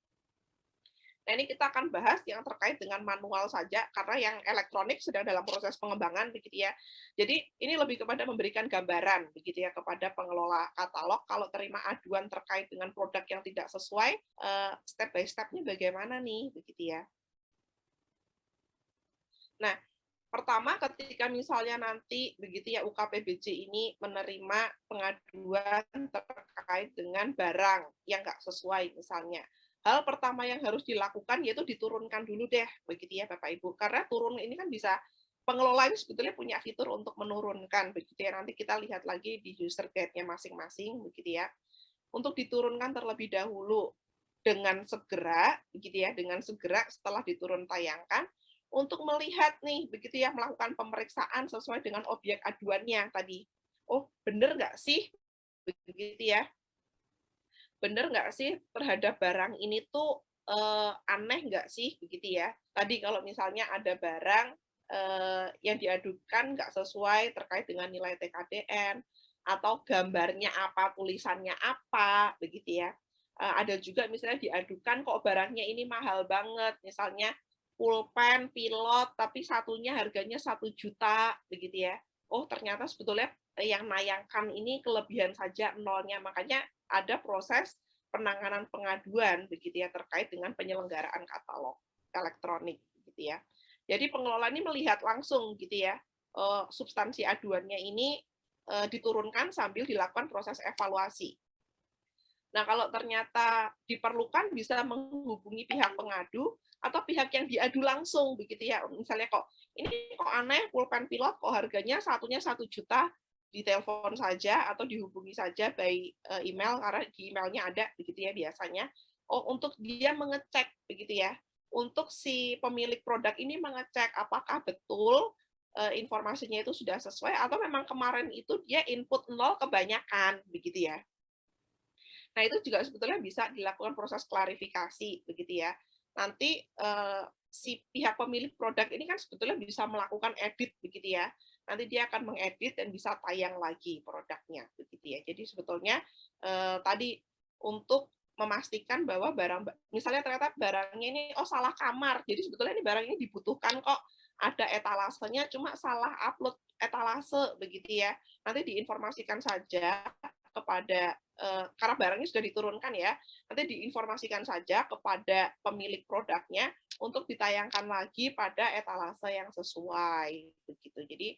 Nah, ini kita akan bahas yang terkait dengan manual saja, karena yang elektronik sedang dalam proses pengembangan, begitu ya. Jadi, ini lebih kepada memberikan gambaran, begitu ya, kepada pengelola katalog, kalau terima aduan terkait dengan produk yang tidak sesuai, step by step-nya bagaimana nih, begitu ya. Nah, pertama ketika misalnya nanti, begitu ya, UKPBJ ini menerima pengaduan terkait dengan barang yang nggak sesuai misalnya. Hal pertama yang harus dilakukan yaitu diturunkan dulu deh, begitu ya Bapak Ibu. Karena turun ini kan bisa, pengelola ini sebetulnya punya fitur untuk menurunkan, begitu ya. Nanti kita lihat lagi di user guide-nya masing-masing, begitu ya. Untuk diturunkan terlebih dahulu dengan segera, begitu ya, dengan segera setelah diturun tayangkan, untuk melihat nih, begitu ya, melakukan pemeriksaan sesuai dengan objek aduannya tadi. Oh, bener nggak sih, begitu ya, bener nggak sih terhadap barang ini tuh aneh nggak sih, begitu ya. Tadi kalau misalnya ada barang yang diadukan nggak sesuai terkait dengan nilai TKDN, atau gambarnya apa, tulisannya apa, begitu ya. Ada juga misalnya diadukan kok barangnya ini mahal banget, misalnya pulpen, pilot, tapi satunya harganya 1 juta, begitu ya. Oh, ternyata sebetulnya yang nayangkan ini kelebihan saja nolnya, makanya ada proses penanganan pengaduan, begitu ya, terkait dengan penyelenggaraan katalog elektronik, gitu ya. Jadi pengelola ini melihat langsung, gitu ya, substansi aduannya ini diturunkan sambil dilakukan proses evaluasi. Nah, kalau ternyata diperlukan bisa menghubungi pihak pengadu atau pihak yang diadu langsung, begitu ya. Misalnya kok, ini kok aneh, pulpen pilot kok harganya satunya 1 juta, ditelepon saja atau dihubungi saja by email, karena di emailnya ada, begitu ya biasanya. Oh, untuk dia mengecek, begitu ya. Untuk si pemilik produk ini mengecek apakah betul informasinya itu sudah sesuai atau memang kemarin itu dia input nol kebanyakan, begitu ya. Nah, itu juga sebetulnya bisa dilakukan proses klarifikasi, begitu ya. Nanti si pihak pemilik produk ini kan sebetulnya bisa melakukan edit, begitu ya. Nanti dia akan mengedit dan bisa tayang lagi produknya, begitu ya. Jadi sebetulnya tadi untuk memastikan bahwa barang, misalnya ternyata barangnya ini salah kamar, jadi sebetulnya ini barang ini dibutuhkan kok, ada etalasenya, cuma salah upload etalase, begitu ya. Nanti diinformasikan saja kepada, karena barangnya sudah diturunkan ya, nanti diinformasikan saja kepada pemilik produknya untuk ditayangkan lagi pada etalase yang sesuai, begitu. Jadi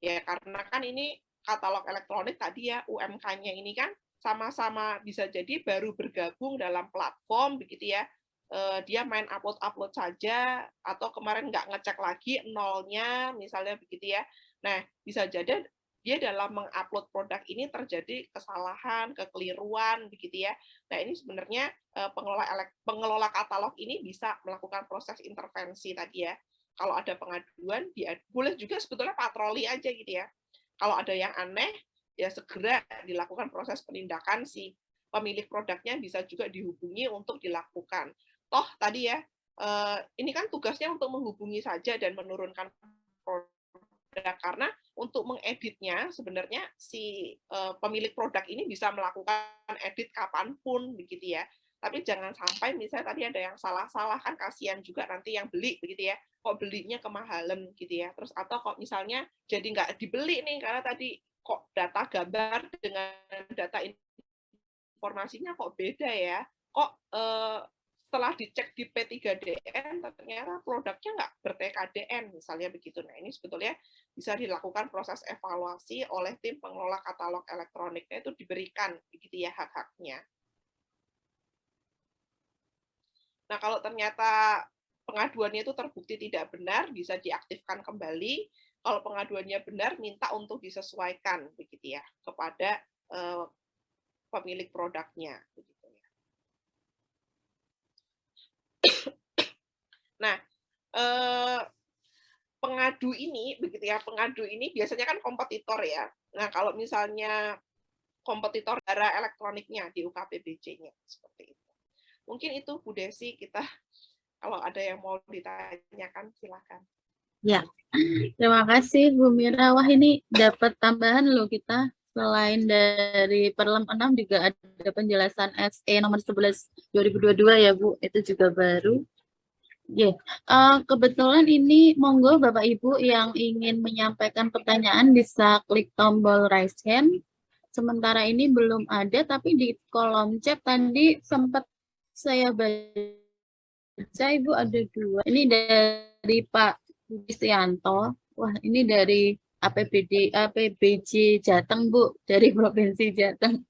ya karena kan ini katalog elektronik tadi ya, UMK-nya ini kan sama-sama bisa jadi baru bergabung dalam platform, begitu ya. Dia main upload-upload saja, atau kemarin nggak ngecek lagi nolnya, misalnya begitu ya. Nah, bisa jadi dia dalam mengupload produk ini terjadi kesalahan, kekeliruan, begitu ya. Nah, ini sebenarnya pengelola katalog ini bisa melakukan proses intervensi tadi ya. Kalau ada pengaduan, boleh juga sebetulnya patroli aja gitu ya. Kalau ada yang aneh, ya segera dilakukan proses penindakan, si pemilik produknya bisa juga dihubungi untuk dilakukan. Toh tadi ya, ini kan tugasnya untuk menghubungi saja dan menurunkan produk, karena untuk mengeditnya sebenarnya si pemilik produk ini bisa melakukan edit kapanpun, begitu ya. Tapi jangan sampai misalnya tadi ada yang salah-salah, kan kasihan juga nanti yang beli, begitu ya. Kok belinya kemahalan gitu ya. Terus atau kok misalnya jadi nggak dibeli nih karena tadi kok data gambar dengan data informasinya kok beda ya. Kok setelah dicek di P3DN ternyata produknya nggak ber-TKDN misalnya begitu. Nah, ini sebetulnya bisa dilakukan proses evaluasi oleh tim pengelola katalog elektroniknya, itu diberikan begitu ya hak-haknya. Nah, kalau ternyata pengaduannya itu terbukti tidak benar, bisa diaktifkan kembali. Kalau pengaduannya benar, minta untuk disesuaikan begitu ya kepada pemilik produknya. Begitu ya. Nah, pengadu ini begitu ya, pengadu ini biasanya kan kompetitor ya. Nah, kalau misalnya kompetitor darah elektroniknya di UKPBJ-nya seperti itu. Mungkin itu Bu Desi, kita kalau ada yang mau ditanyakan silakan. Ya, terima kasih Bu Mira. Wah, ini dapat tambahan loh kita. Selain dari Perlem 6 juga ada penjelasan SE nomor 11 2022 ya Bu. Itu juga baru. Kebetulan ini monggo Bapak Ibu yang ingin menyampaikan pertanyaan bisa klik tombol raise hand. Sementara ini belum ada, tapi di kolom chat tadi sempat saya baca Ibu ada 2. Ini dari Pak Kristianto. Wah, ini dari APBJ Jateng, Bu, dari Provinsi Jateng.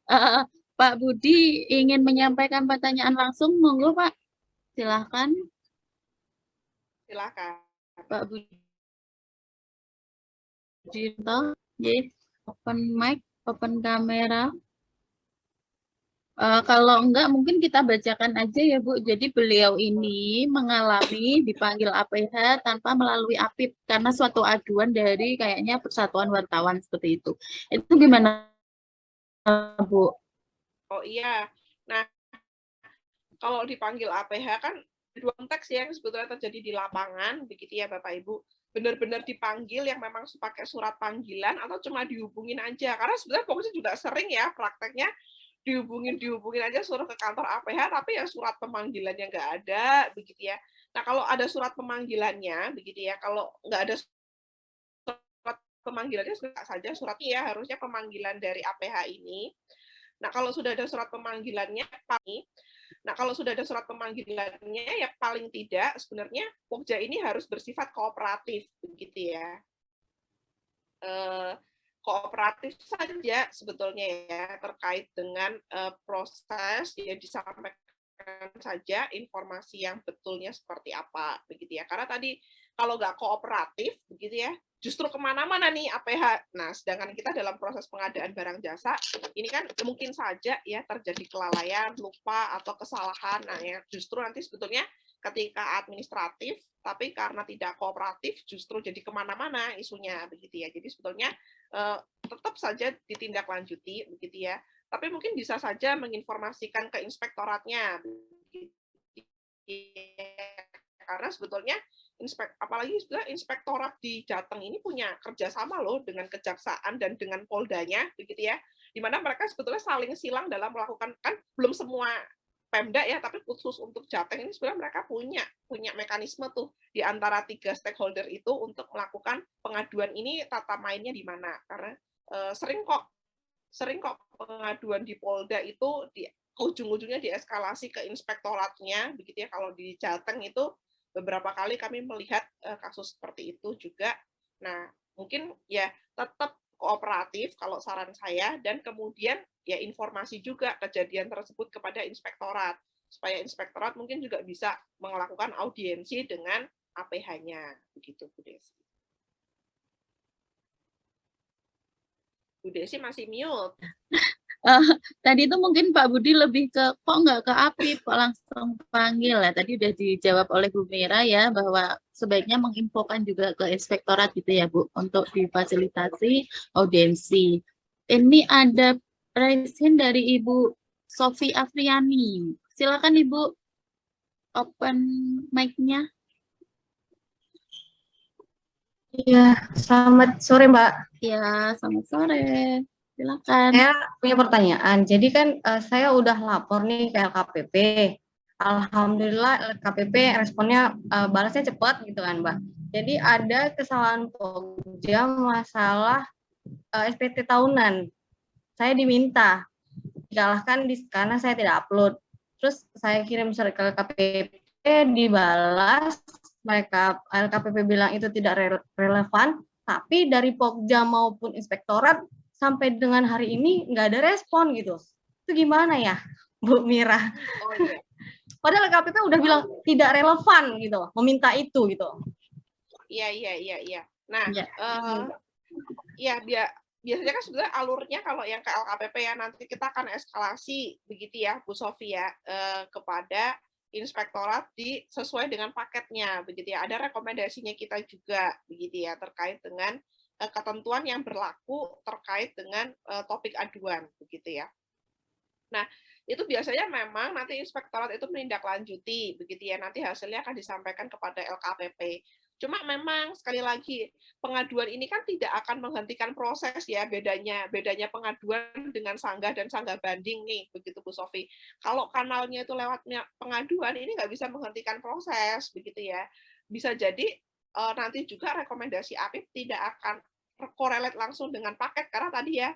Eh, Pak Budi ingin menyampaikan pertanyaan langsung, monggo Pak, silahkan. Silakan. Pak Budinto, yes, open mic, open kamera. Kalau enggak, mungkin kita bacakan aja ya Bu. Jadi beliau ini mengalami dipanggil APH tanpa melalui APIP karena suatu aduan dari kayaknya Persatuan Wartawan seperti itu. Itu gimana Bu? Oh iya, nah kalau dipanggil APH kan dua konteks yang sebetulnya terjadi di lapangan, begitu ya Bapak Ibu. Benar-benar dipanggil yang memang pakai surat panggilan atau cuma dihubungin aja. Karena sebenarnya fokusnya juga sering ya prakteknya dihubungin aja suruh ke kantor APH, tapi ya surat pemanggilannya nggak ada, begitu ya. Nah kalau ada surat pemanggilannya, begitu ya. Kalau nggak ada surat pemanggilannya saja suratnya ya harusnya pemanggilan dari APH ini. Nah kalau sudah ada surat pemanggilannya, ya paling tidak sebenarnya Pokja ini harus bersifat kooperatif, begitu ya. Kooperatif saja sebetulnya ya terkait dengan proses yang disampaikan saja informasi yang betulnya seperti apa, begitu ya. Karena tadi kalau nggak kooperatif, begitu ya, justru kemana-mana nih APH. Nah, sedangkan kita dalam proses pengadaan barang jasa, ini kan mungkin saja ya terjadi kelalaian, lupa, atau kesalahan. Nah, ya justru nanti sebetulnya ketika administratif, tapi karena tidak kooperatif, justru jadi kemana-mana isunya, begitu ya. Jadi sebetulnya tetap saja ditindaklanjuti, begitu ya. Tapi mungkin bisa saja menginformasikan ke inspektoratnya, karena sebetulnya apalagi sebetulnya inspektorat di Jateng ini punya kerjasama loh dengan kejaksaan dan dengan Poldanya, begitu ya, di mana mereka sebetulnya saling silang dalam melakukan, kan belum semua Pemda ya, tapi khusus untuk Jateng ini sebenarnya mereka punya mekanisme tuh di antara 3 stakeholder itu untuk melakukan pengaduan ini tata mainnya di mana, karena sering kok pengaduan di Polda itu di ujung-ujungnya dieskalasi ke inspektoratnya, begitu ya. Kalau di Jateng itu beberapa kali kami melihat kasus seperti itu juga. Nah, mungkin ya tetap kooperatif kalau saran saya, dan kemudian ya informasi juga kejadian tersebut kepada inspektorat, supaya inspektorat mungkin juga bisa melakukan audiensi dengan APH-nya, begitu Bu Desi. Bu Desi masih mute. Tadi itu mungkin Pak Budi lebih ke kok nggak ke APIP, kok langsung panggil ya. Tadi udah dijawab oleh Bu Mira ya bahwa sebaiknya menginfokan juga ke inspektorat gitu ya Bu untuk difasilitasi audiensi. Ini ada presiden dari Ibu Sofi Afriani. Silakan Ibu open mic-nya. Iya, selamat sore Mbak. Ya, selamat sore. Silakan. Saya punya pertanyaan. Jadi kan saya udah lapor nih ke LKPP. Alhamdulillah LKPP responnya balasnya cepat gitu kan Mbak. Jadi ada kesalahan Pokja masalah SPT tahunan. Saya diminta dikalahkan karena saya tidak upload. Terus saya kirim surat ke LKPP, dibalas, mereka LKPP bilang itu tidak relevan, tapi dari Pokja maupun inspektorat sampai dengan hari ini nggak ada respon gitu. Itu gimana ya, Bu Mira? Oh iya. Padahal LKPP udah bilang tidak relevan gitu, meminta itu gitu. Iya. Nah, Ya. biasanya kan sebenarnya alurnya kalau yang ke LKPP ya nanti kita akan eskalasi, begitu ya Bu Sofi ya, kepada inspektorat sesuai dengan paketnya, begitu ya. Ada rekomendasinya kita juga, begitu ya, terkait dengan ketentuan yang berlaku terkait dengan topik aduan, begitu ya. Nah, itu biasanya memang nanti inspektorat itu menindaklanjuti, begitu ya. Nanti hasilnya akan disampaikan kepada LKPP. Cuma memang sekali lagi pengaduan ini kan tidak akan menghentikan proses ya, bedanya pengaduan dengan sanggah dan sanggah banding nih, begitu Bu Sofi. Kalau kanalnya itu lewatnya pengaduan, ini nggak bisa menghentikan proses, begitu ya. Bisa jadi nanti juga rekomendasi APIP tidak akan korelate langsung dengan paket, karena tadi ya,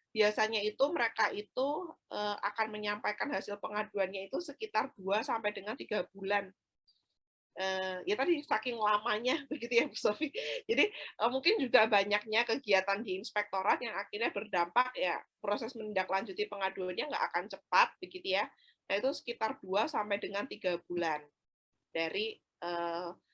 biasanya itu mereka itu akan menyampaikan hasil pengaduannya itu sekitar 2 sampai dengan 3 bulan. Ya tadi saking lamanya begitu ya Bu Sofi. Jadi mungkin juga banyaknya kegiatan di inspektorat yang akhirnya berdampak ya proses menindaklanjuti pengaduannya nggak akan cepat begitu ya. Nah itu sekitar 2 sampai dengan 3 bulan dari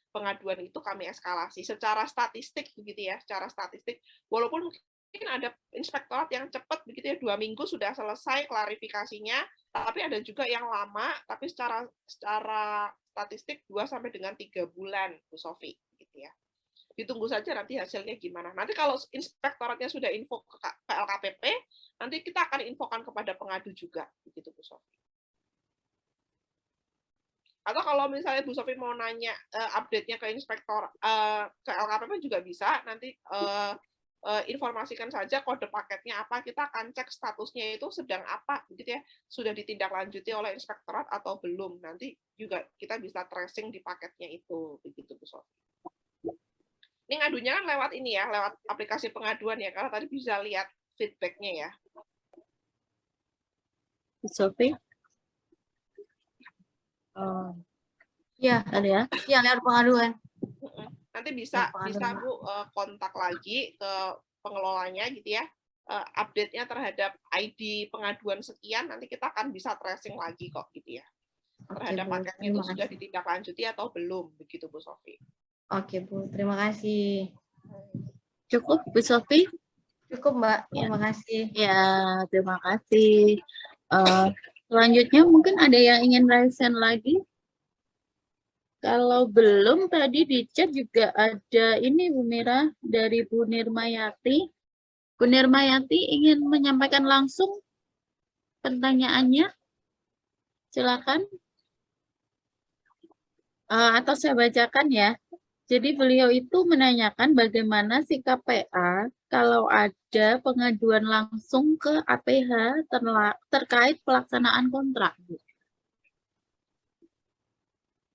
pengaduan itu kami eskalasi secara statistik begitu ya, secara statistik walaupun mungkin ada inspektorat yang cepat begitu ya 2 minggu sudah selesai klarifikasinya, tapi ada juga yang lama tapi secara statistik 2 sampai dengan 3 bulan Bu Sofi gitu ya. Ditunggu saja nanti hasilnya gimana. Nanti kalau inspektoratnya sudah info ke LKPP, nanti kita akan infokan kepada pengadu juga begitu Bu Sofi. Atau kalau misalnya Bu Sofi mau nanya update-nya ke inspektor ke LKPP juga bisa, nanti informasikan saja kode paketnya apa, kita akan cek statusnya itu sedang apa gitu ya, sudah ditindaklanjuti oleh inspektorat atau belum, nanti juga kita bisa tracing di paketnya itu begitu Bu Sofi. Ini ngadunya kan lewat ini ya, lewat aplikasi pengaduan ya, karena tadi bisa lihat feedback-nya ya Bu Sofi. Iya, Tadi ya. iya lihat pengaduan. Nanti bisa Bu kontak lagi ke pengelolanya gitu ya, update-nya terhadap ID pengaduan sekian, nanti kita akan bisa tracing lagi kok gitu ya, terhadap paketnya itu sudah ditindaklanjuti atau belum begitu Bu Sofi. Oke Bu, terima kasih. Cukup Bu Sofi? Cukup Mbak, terima kasih. Ya, terima kasih. Selanjutnya mungkin ada yang ingin raise hand lagi? Kalau belum, tadi di chat juga ada ini Bu Mira dari Bu Nirmayati. Bu Nirmayati ingin menyampaikan langsung pertanyaannya. Silakan. Atau saya bacakan ya. Jadi beliau itu menanyakan bagaimana sikap PA kalau ada pengaduan langsung ke APH terkait pelaksanaan kontrak.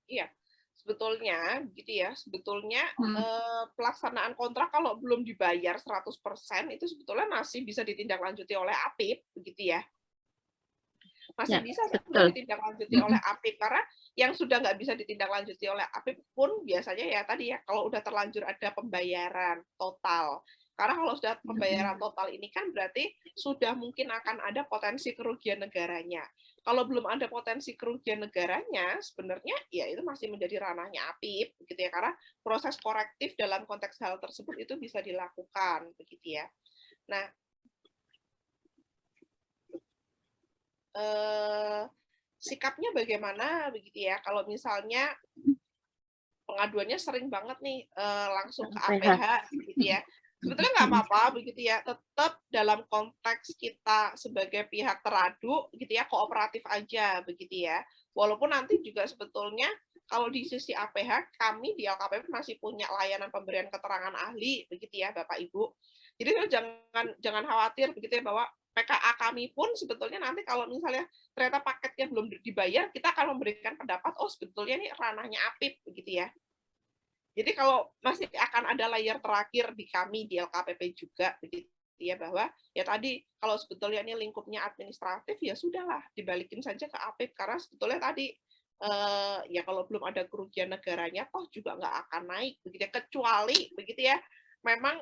Iya. Sebetulnya gitu ya, sebetulnya pelaksanaan kontrak kalau belum dibayar 100% itu sebetulnya masih bisa ditindaklanjuti oleh APIP begitu ya. Masih bisa ditindaklanjuti oleh APIP, karena yang sudah nggak bisa ditindaklanjuti oleh APIP pun biasanya ya tadi ya kalau udah terlanjur ada pembayaran total. Karena kalau sudah pembayaran total ini kan berarti sudah mungkin akan ada potensi kerugian negaranya. Kalau belum ada potensi kerugian negaranya, sebenarnya ya itu masih menjadi ranahnya APIP, begitu ya. Karena proses korektif dalam konteks hal tersebut itu bisa dilakukan, begitu ya. Nah, sikapnya bagaimana, begitu ya? Kalau misalnya pengaduannya sering banget nih langsung ke APH, begitu ya. Sebetulnya nggak apa-apa begitu ya, tetap dalam konteks kita sebagai pihak teradu gitu ya, kooperatif aja begitu ya. Walaupun nanti juga sebetulnya kalau di sisi APH kami di LKPP masih punya layanan pemberian keterangan ahli begitu ya Bapak Ibu. Jadi jangan khawatir begitu ya, bahwa PKA kami pun sebetulnya nanti kalau misalnya ternyata paketnya belum dibayar, kita akan memberikan pendapat, oh sebetulnya ini ranahnya APIP begitu ya. Jadi kalau masih akan ada layer terakhir di kami di LKPP juga begitu ya, bahwa ya tadi kalau sebetulnya ini lingkupnya administratif ya sudahlah dibalikin saja ke APIP, karena sebetulnya tadi ya kalau belum ada kerugian negaranya toh juga nggak akan naik begitu ya, kecuali begitu ya memang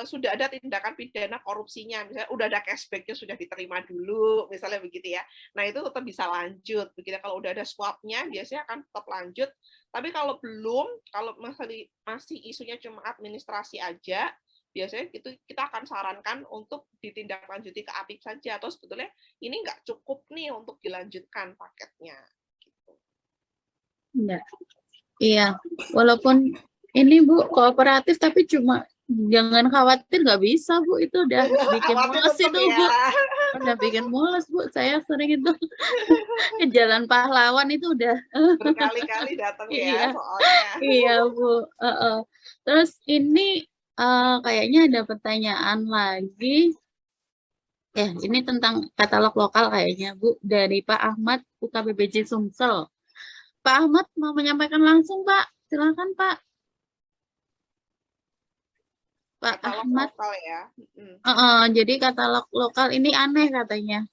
sudah ada tindakan pidana korupsinya, misalnya udah ada cashback-nya sudah diterima dulu, misalnya begitu ya. Nah itu tetap bisa lanjut, begitu. Kalau udah ada swap-nya, biasanya akan tetap lanjut. Tapi kalau belum, kalau masih isunya cuma administrasi aja, biasanya itu kita akan sarankan untuk ditindaklanjuti ke APIP saja. Atau sebetulnya ini nggak cukup nih untuk dilanjutkan paketnya. Gitu. Iya, walaupun ini Bu kooperatif tapi cuma Jangan khawatir, nggak bisa Bu, itu udah bikin Khawatir mules tetap itu ya. Bu, udah bikin mules Bu, saya sering itu ke Jalan Pahlawan itu udah Berkali-kali datang ya iya, soalnya. iya Bu, heeh. Terus ini kayaknya ada pertanyaan lagi. Ini tentang katalog lokal kayaknya Bu, dari Pak Ahmad UKBBJ Sumsel. Pak Ahmad mau menyampaikan langsung Pak, silakan Pak. Pak Katalog Ahmad. lokal ya. Jadi katalog lokal ini aneh katanya.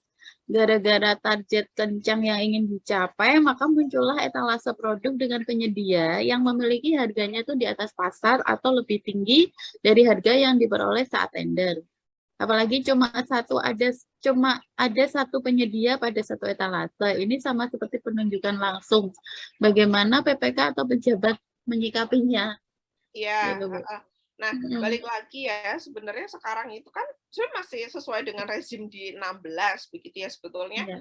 Gara-gara target kencang yang ingin dicapai, maka muncullah etalase produk dengan penyedia yang memiliki harganya itu di atas pasar atau lebih tinggi dari harga yang diperoleh saat tender. Apalagi cuma ada satu penyedia pada satu etalase. Ini sama seperti penunjukan langsung. Bagaimana PPK atau pejabat menyikapinya? Iya. Gitu, Bu. Nah, balik lagi ya, sebenarnya sekarang itu kan sebenarnya masih sesuai dengan rezim di 16 begitu ya sebetulnya. Iya.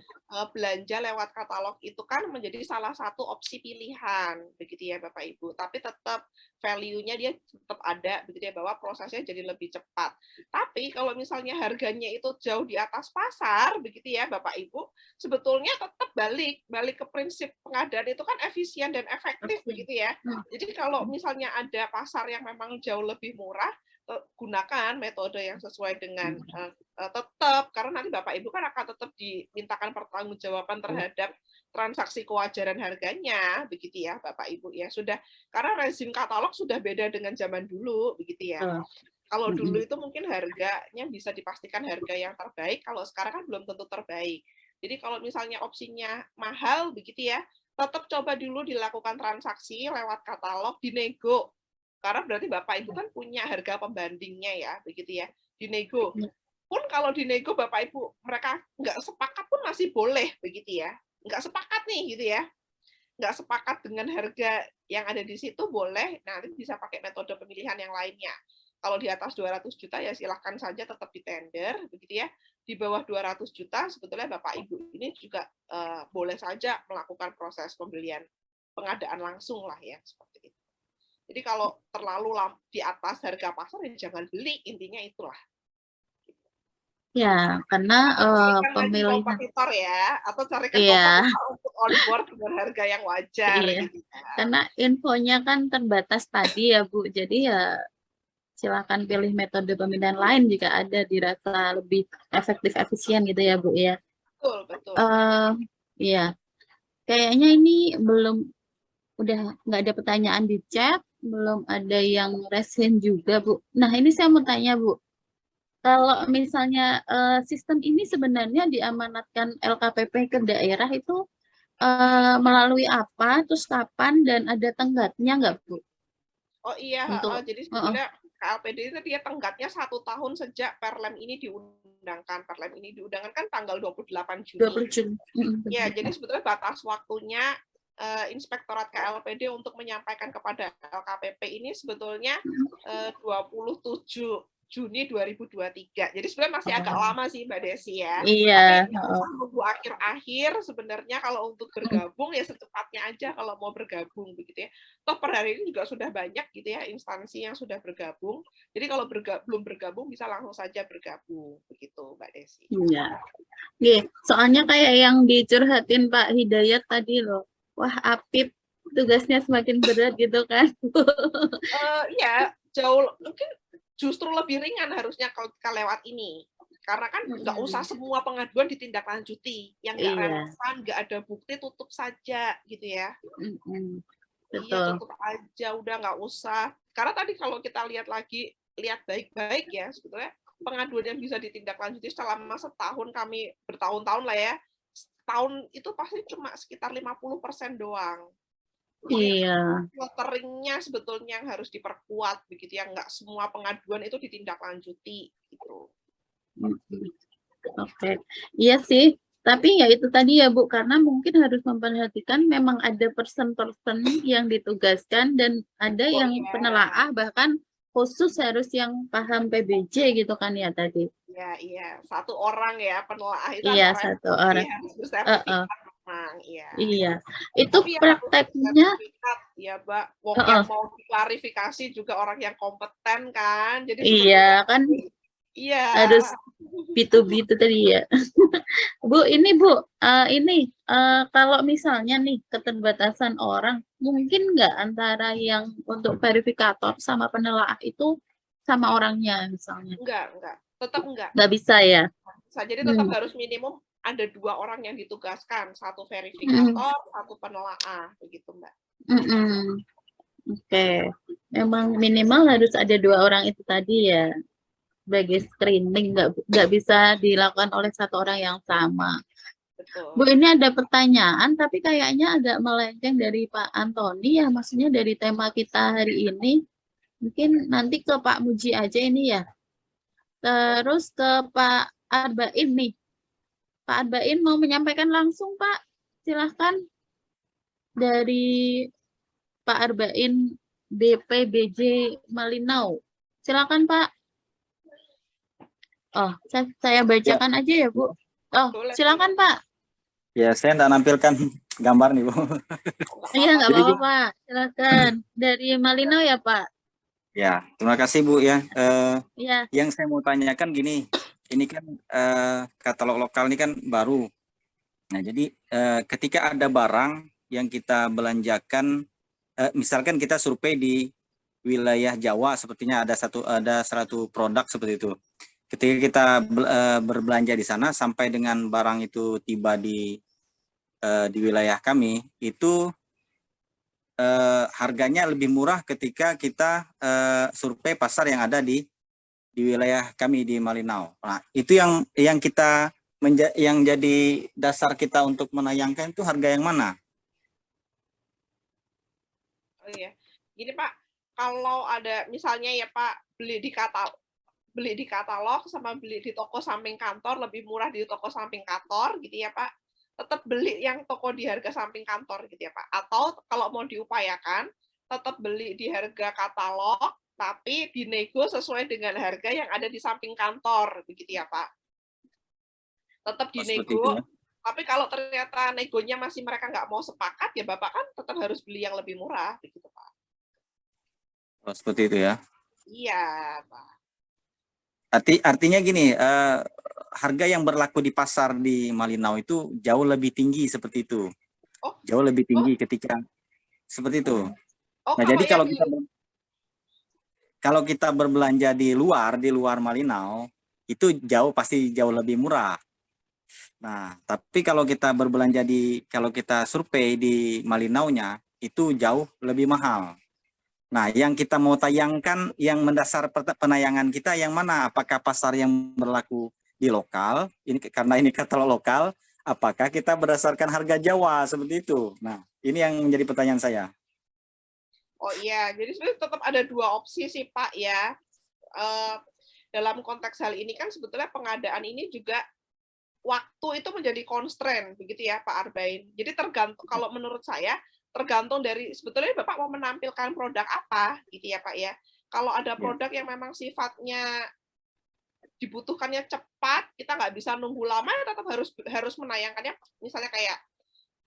Belanja lewat katalog itu kan menjadi salah satu opsi pilihan begitu ya Bapak Ibu. Tapi tetap value-nya dia tetap ada begitu ya, bahwa prosesnya jadi lebih cepat. Tapi kalau misalnya harganya itu jauh di atas pasar begitu ya Bapak Ibu, sebetulnya tetap balik ke prinsip pengadaan itu kan efisien dan efektif begitu ya. Jadi kalau misalnya ada pasar yang memang jauh lebih murah, gunakan metode yang sesuai dengan tetap, karena nanti Bapak Ibu kan akan tetap dimintakan pertanggungjawaban terhadap transaksi kewajaran harganya, begitu ya Bapak Ibu ya. Sudah, karena rezim katalog sudah beda dengan zaman dulu, begitu ya. Kalau dulu itu mungkin harganya bisa dipastikan harga yang terbaik, kalau sekarang kan belum tentu terbaik. Jadi kalau misalnya opsinya mahal, begitu ya, tetap coba dulu dilakukan transaksi lewat katalog, dinego. Karena berarti Bapak Ibu kan punya harga pembandingnya ya, begitu ya, dinego. Pun kalau dinego Bapak Ibu mereka nggak sepakat pun masih boleh, begitu ya. Nggak sepakat nih, gitu ya. Nggak sepakat dengan harga yang ada di situ boleh, nanti bisa pakai metode pemilihan yang lainnya. Kalau di atas 200 juta ya silahkan saja tetap di tender, begitu ya. Di bawah 200 juta sebetulnya Bapak Ibu ini juga boleh saja melakukan proses pembelian pengadaan langsung lah ya, seperti itu. Jadi kalau terlalu di atas harga pasar ya jangan beli, intinya itulah. Ya, karena pemilihan kompetitor ya, atau carikan kompetitor untuk on board dengan harga yang wajar. Iya. Gitu. Karena infonya kan terbatas tadi ya Bu, jadi ya silakan pilih metode pemilihan lain jika ada dirasa lebih efektif efisien gitu ya Bu ya. Betul. Iya, kayaknya ini udah nggak ada pertanyaan di chat, belum ada yang resen juga Bu. Nah ini saya mau tanya Bu, kalau misalnya sistem ini sebenarnya diamanatkan LKPP ke daerah itu melalui apa, terus kapan, dan ada tenggatnya nggak Bu? Oh iya, jadi sebetulnya KLPD itu dia tenggatnya 1 tahun sejak Perlem ini diundangkan. Perlem ini diundangkan kan tanggal 28 Juni. 20 Juni. Ya, jadi sebetulnya batas waktunya Inspektorat KLPD untuk menyampaikan kepada LKPP ini sebetulnya 27 Juni 2023. Jadi sebenarnya masih agak lama sih Mbak Desi ya. Iya. Tapi nggak usah nunggu akhir-akhir sebenarnya kalau untuk bergabung ya secepatnya aja kalau mau bergabung begitu ya. Toh per hari ini juga sudah banyak gitu ya instansi yang sudah bergabung. Jadi kalau belum bergabung bisa langsung saja bergabung begitu Mbak Desi. Iya. Soalnya kayak yang dicurhatin Pak Hidayat tadi loh. Wah, Apip tugasnya semakin berat gitu kan. Ya, jauh mungkin justru lebih ringan harusnya kalau kita lewat ini. Karena kan nggak usah semua pengaduan ditindaklanjuti. Yang nggak relevan, nggak ada bukti, tutup saja gitu ya. Betul. Iya, tutup aja, udah nggak usah. Karena tadi kalau kita lihat baik-baik ya, sebetulnya pengaduan yang bisa ditindaklanjuti selama setahun, kami bertahun-tahun lah ya, setahun itu pasti cuma sekitar 50% doang. Iya. Filteringnya sebetulnya yang harus diperkuat begitu ya, nggak semua pengaduan itu ditindaklanjuti gitu. Oke. Iya sih, tapi ya itu tadi ya Bu, karena mungkin harus memperhatikan memang ada person-person yang ditugaskan dan ada yang penelaah bahkan khusus harus yang paham PBJ gitu kan ya tadi. Iya, satu orang ya penelaah itu. Iya, satu orang. Harus bersertifikat. Iya, itu prakteknya ya, Mbak. Wong Heeh. yang mau diklarifikasi juga orang yang kompeten kan. Jadi Iya, kan iya. harus B2B itu tadi ya. Bu, ini Bu, kalau misalnya nih keterbatasan orang, mungkin nggak antara yang untuk verifikator sama penelaah itu sama orangnya misalnya? Enggak. Tetap enggak. Nggak bisa ya? Jadi tetap Hmm. harus minimum ada 2 orang yang ditugaskan, 1 verifikator, 1 penelaah, begitu, Mbak. Oke. Memang minimal harus ada 2 orang itu tadi ya, sebagai screening, nggak bisa dilakukan oleh 1 orang yang sama. Betul. Bu, ini ada pertanyaan, tapi kayaknya agak melenceng dari Pak Antoni ya, maksudnya dari tema kita hari ini. Mungkin nanti ke Pak Muji aja ini ya. Terus ke Pak Arbain nih. Pak Arbain mau menyampaikan langsung, Pak. Silahkan. Dari Pak Arbain BPBJ Malinau. Silakan, Pak. Oh, saya bacakan aja ya, Bu. Oh, Boleh. silakan, Pak. Ya, saya tidak nampilkan gambar nih, Bu. Iya, nggak Jadi apa-apa, Pak. Silakan. Dari Malinau ya, Pak? Ya, terima kasih, Bu ya. Iya. Yang saya mau tanyakan gini, ini kan katalog lokal ini kan baru. Nah, jadi ketika ada barang yang kita belanjakan, misalkan kita survei di wilayah Jawa, sepertinya ada satu produk seperti itu. Ketika kita berbelanja di sana sampai dengan barang itu tiba di wilayah kami, itu harganya lebih murah ketika kita survei pasar yang ada di wilayah kami di Malinau. Nah, itu yang kita yang jadi dasar kita untuk menayangkan itu harga yang mana? Oh iya. Gini, Pak, kalau ada misalnya ya, Pak, beli di katalog sama beli di toko samping kantor lebih murah di toko samping kantor gitu ya, Pak. Tetap beli yang toko di harga samping kantor gitu ya, Pak. Atau kalau mau diupayakan tetap beli di harga katalog tapi dinego sesuai dengan harga yang ada di samping kantor begitu ya, Pak. Tetap dinego. Tapi kalau ternyata negonya masih mereka nggak mau sepakat, ya Bapak kan tetap harus beli yang lebih murah, begitu Pak. Oh, seperti itu ya? Iya, Pak. Artinya gini, harga yang berlaku di pasar di Malinau itu jauh lebih tinggi seperti itu. Oh. Jauh lebih tinggi ketika seperti itu. Oh, nah, jadi kalau kita berbelanja di luar Malinau, itu pasti jauh lebih murah. Nah, tapi kalau kita berbelanja kalau kita survei di Malinaunya, itu jauh lebih mahal. Nah, yang kita mau tayangkan, yang mendasar penayangan kita yang mana? Apakah pasar yang berlaku di lokal, karena ini katalog lokal, apakah kita berdasarkan harga Jawa, seperti itu? Nah, ini yang menjadi pertanyaan saya. Oh iya, jadi sebenarnya tetap ada 2 opsi sih, Pak, ya. Dalam konteks hal ini kan sebetulnya pengadaan ini juga waktu itu menjadi constraint begitu ya Pak Arbain. Jadi tergantung, kalau menurut saya tergantung dari sebetulnya Bapak mau menampilkan produk apa gitu ya Pak ya. Kalau ada produk yang memang sifatnya dibutuhkannya cepat, kita nggak bisa nunggu lama, tetap harus menayangkannya misalnya kayak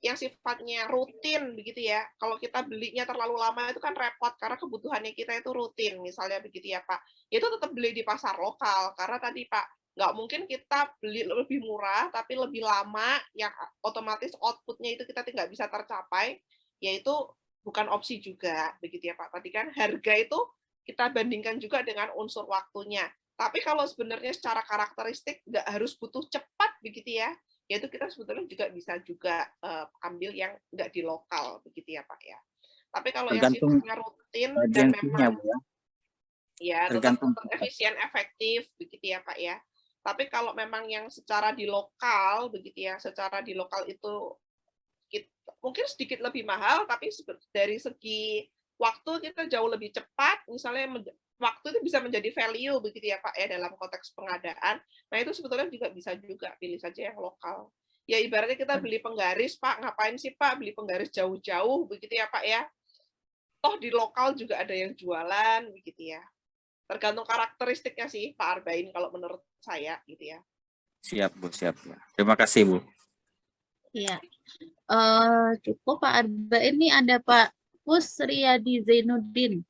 yang sifatnya rutin begitu ya. Kalau kita belinya terlalu lama itu kan repot karena kebutuhannya kita itu rutin misalnya begitu ya Pak. Itu tetap beli di pasar lokal karena tadi Pak nggak mungkin kita beli lebih murah tapi lebih lama yang otomatis outputnya itu kita tidak bisa tercapai, yaitu bukan opsi juga begitu ya Pak. Tadi kan harga itu kita bandingkan juga dengan unsur waktunya. Tapi kalau sebenarnya secara karakteristik nggak harus butuh cepat begitu ya, yaitu kita sebetulnya juga bisa juga ambil yang nggak di lokal begitu ya Pak ya. Tapi kalau yang sifatnya rutin dan memang ya tergantung efisien efektif begitu ya Pak ya. Tapi kalau memang yang secara di lokal begitu ya, secara di lokal itu mungkin sedikit lebih mahal, tapi dari segi waktu kita jauh lebih cepat, misalnya waktu itu bisa menjadi value begitu ya Pak ya dalam konteks pengadaan. Nah itu sebetulnya juga bisa juga pilih saja yang lokal. Ya ibaratnya kita beli penggaris Pak, ngapain sih Pak beli penggaris jauh-jauh begitu ya Pak ya. Toh di lokal juga ada yang jualan begitu ya. Tergantung karakteristiknya sih Pak Arbain kalau menurut saya gitu ya. Siap Bu, siap. Terima kasih Bu. Iya. Cukup Pak Arbain, ini ada Pak Pus Riyadi Zainuddin.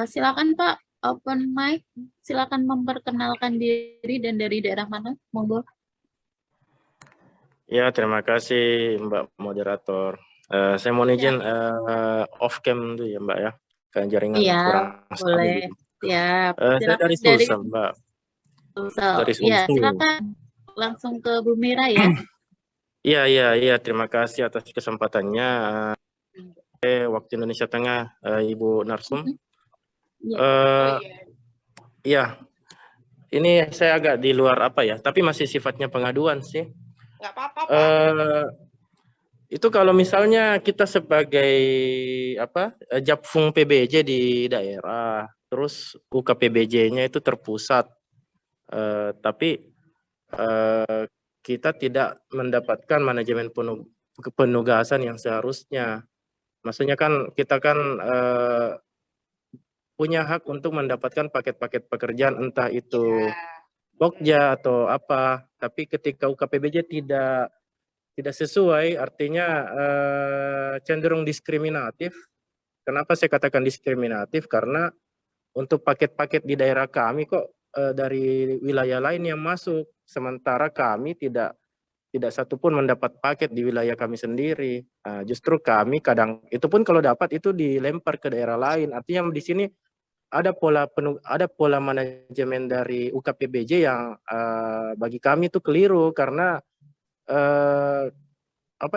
Silakan Pak, open mic. Silakan memperkenalkan diri dan dari daerah mana? Monggo. Ya, terima kasih Mbak Moderator. Saya mohon izin off cam tuh ya Mbak ya, kan jaringan Iya, kurang boleh. stabil. Siap. Saya Silakan dari dari Sulsel Mbak, Sulsel. dari Iya, Sulsel. silakan langsung ke Bu Mira ya. Iya, terima kasih atas kesempatannya. Waktu Indonesia Tengah, Ibu Narsum. Iya. Iya, ini saya agak di luar apa ya, tapi masih sifatnya pengaduan sih. Nggak apa-apa, Pak. Itu kalau misalnya kita sebagai Japfung PBJ di daerah, terus UKPBJ-nya itu terpusat, tapi kita tidak mendapatkan manajemen penugasan yang seharusnya. Maksudnya kan kita kan punya hak untuk mendapatkan paket-paket pekerjaan, entah itu Pokja atau apa, tapi ketika UKPBJ tidak sesuai, artinya cenderung diskriminatif. Kenapa saya katakan diskriminatif? Karena untuk paket-paket di daerah kami kok dari wilayah lain yang masuk, sementara kami tidak satupun mendapat paket di wilayah kami sendiri. Justru kami kadang, itu pun kalau dapat itu dilempar ke daerah lain. Artinya di sini ada pola manajemen dari UKPBJ yang bagi kami itu keliru, karena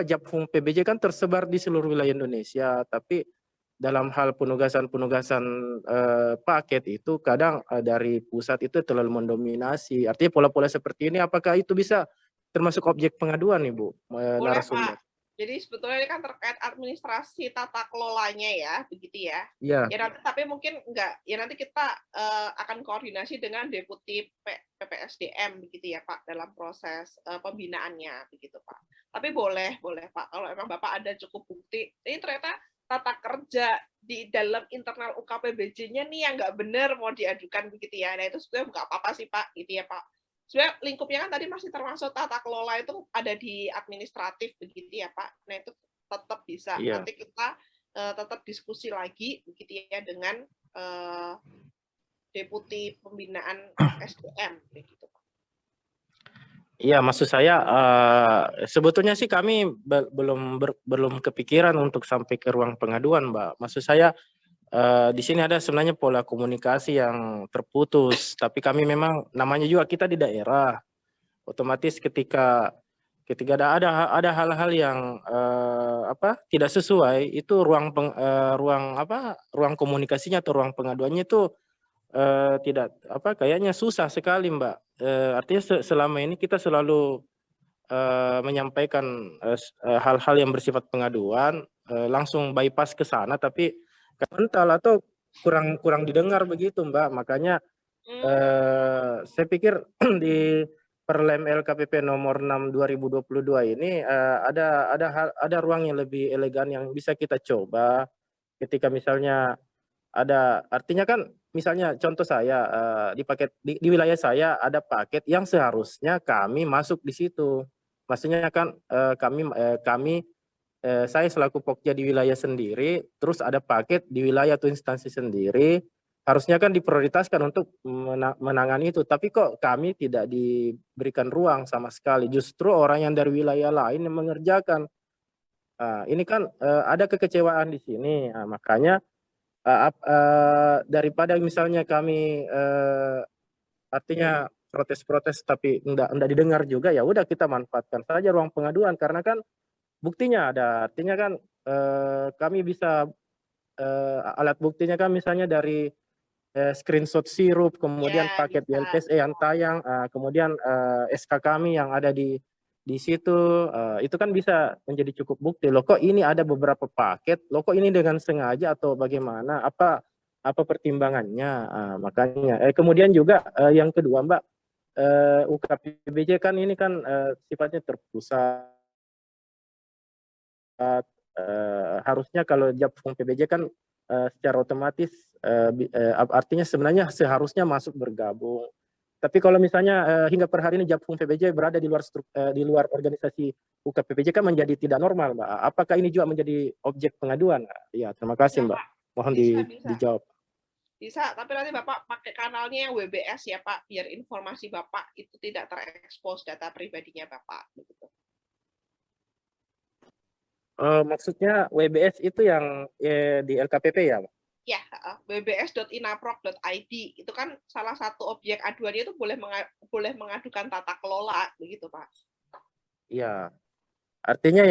Japfung PBJ kan tersebar di seluruh wilayah Indonesia, tapi dalam hal penugasan paket itu kadang dari pusat itu terlalu mendominasi. Artinya pola-pola seperti ini apakah itu bisa termasuk objek pengaduan, Ibu narasumber? Pak. Jadi sebetulnya ini kan terkait administrasi tata kelolanya ya, begitu ya. Iya. Ya nanti, tapi mungkin enggak. Ya nanti kita akan koordinasi dengan Deputi PPSDM begitu ya Pak, dalam proses pembinaannya begitu Pak. Tapi boleh Pak, kalau emang Bapak ada cukup bukti, ini ternyata tata kerja di dalam internal UKPBJ-nya nih yang nggak benar mau diadukan begitu ya. Nah itu sebenarnya nggak apa-apa sih Pak, gitu ya Pak. Sebenarnya lingkupnya kan tadi masih termasuk tata kelola, itu ada di administratif begitu ya Pak. Nah itu tetap bisa. Iya. Nanti kita tetap diskusi lagi begitu ya dengan Deputi Pembinaan SDM begitu Pak. Iya, maksud saya sebetulnya sih kami belum kepikiran untuk sampai ke ruang pengaduan, Mbak. Maksud saya di sini ada sebenarnya pola komunikasi yang terputus, tapi kami memang namanya juga kita di daerah, otomatis ketika ada hal-hal yang tidak sesuai, itu ruang komunikasinya atau ruang pengaduannya itu kayaknya susah sekali, Mbak. Artinya selama ini kita selalu menyampaikan hal-hal yang bersifat pengaduan, langsung bypass ke sana, tapi kental atau kurang didengar begitu, Mbak. Makanya saya pikir di Perlem LKPP nomor 6 2022 ini ada ruang yang lebih elegan yang bisa kita coba ketika misalnya artinya kan misalnya contoh saya di wilayah saya ada paket yang seharusnya kami masuk di situ. Maksudnya kan saya selaku Pokja di wilayah sendiri, terus ada paket di wilayah atau instansi sendiri, harusnya kan diprioritaskan untuk menangani itu. Tapi kok kami tidak diberikan ruang sama sekali. Justru orang yang dari wilayah lain yang mengerjakan. Ini kan ada kekecewaan di sini. Makanya daripada misalnya kami artinya protes-protes tapi enggak didengar juga, ya udah kita manfaatkan saja ruang pengaduan, karena kan buktinya ada. Artinya kan kami bisa alat buktinya kan misalnya dari screenshot sirup, kemudian Ya, paket bisa. BLPSE yang tayang, kemudian SK kami yang ada di situ, itu kan bisa menjadi cukup bukti. Loh kok ini ada beberapa paket, loh kok ini dengan sengaja atau bagaimana, apa pertimbangannya. Makanya kemudian juga yang kedua, Mbak, UKPBJ kan ini kan sifatnya terpusat. Harusnya kalau Japfung PBJ kan secara otomatis artinya sebenarnya seharusnya masuk bergabung. Tapi kalau misalnya hingga per hari ini Japfung PBJ berada di luar organisasi UKPBJ kan menjadi tidak normal, Mbak. Apakah ini juga menjadi objek pengaduan? Ya, terima kasih, Mbak. Mohon Bisa. dijawab. Bisa, tapi nanti Bapak pakai kanalnya yang WBS ya Pak, biar informasi Bapak itu tidak terekspos data pribadinya Bapak. Begitu. Maksudnya WBS itu yang di LKPP ya, Pak? Ya, wbs.inaprok.id itu kan salah satu objek aduannya itu boleh mengadukan tata kelola, begitu Pak. Iya. Artinya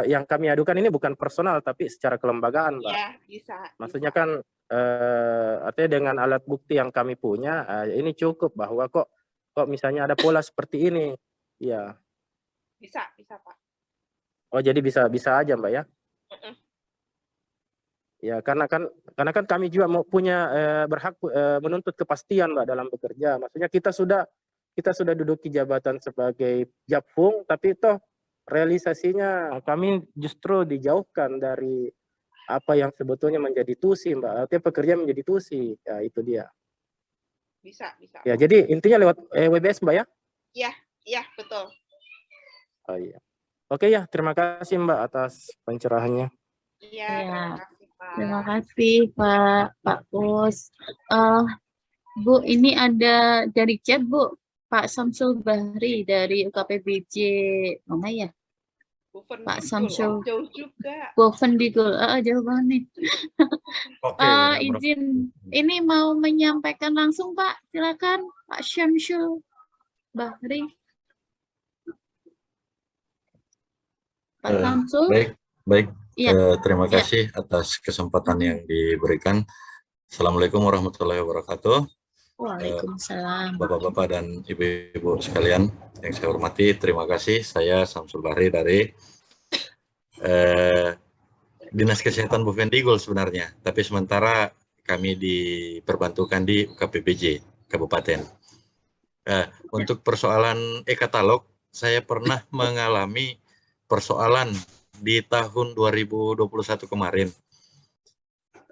yang kami adukan ini bukan personal tapi secara kelembagaan, Pak. Ya, bisa. Maksudnya kan artinya dengan alat bukti yang kami punya ini cukup bahwa kok misalnya ada pola seperti ini. Iya. Bisa Pak. Oh, jadi bisa aja, Mbak ya? Ya, karena kan kami juga mau punya berhak menuntut kepastian, Mbak, dalam bekerja. Maksudnya kita sudah duduki jabatan sebagai Japfung, tapi toh realisasinya kami justru dijauhkan dari apa yang sebetulnya menjadi tusi, Mbak. Artinya pekerja menjadi tusi. Ya, itu dia. Bisa. Ya, jadi intinya lewat WBS, Mbak ya? Iya, betul. Oh iya. Oke ya, terima kasih Mbak atas pencerahannya. Iya, terima kasih Pak. Terima kasih Pak Pus. Bu, ini ada dari chat Bu, Pak Samsul Bahri dari UKPBJ mana ya? Pak Samsul. Jauh juga. Bovendigul, jauh banget nih. Oke, izin, ini mau menyampaikan langsung Pak, silakan Pak Samsul Bahri. Pak Samsul. Baik. Ya. Terima kasih atas kesempatan yang diberikan. Assalamualaikum warahmatullahi wabarakatuh. Waalaikumsalam. Bapak-bapak dan ibu-ibu sekalian yang saya hormati, terima kasih. Saya Samsul Bahri dari Dinas Kesehatan Bovendigul sebenarnya, tapi sementara kami diperbantukan di UKPBJ Kabupaten. Untuk persoalan e-katalog, saya pernah mengalami persoalan di tahun 2021 kemarin.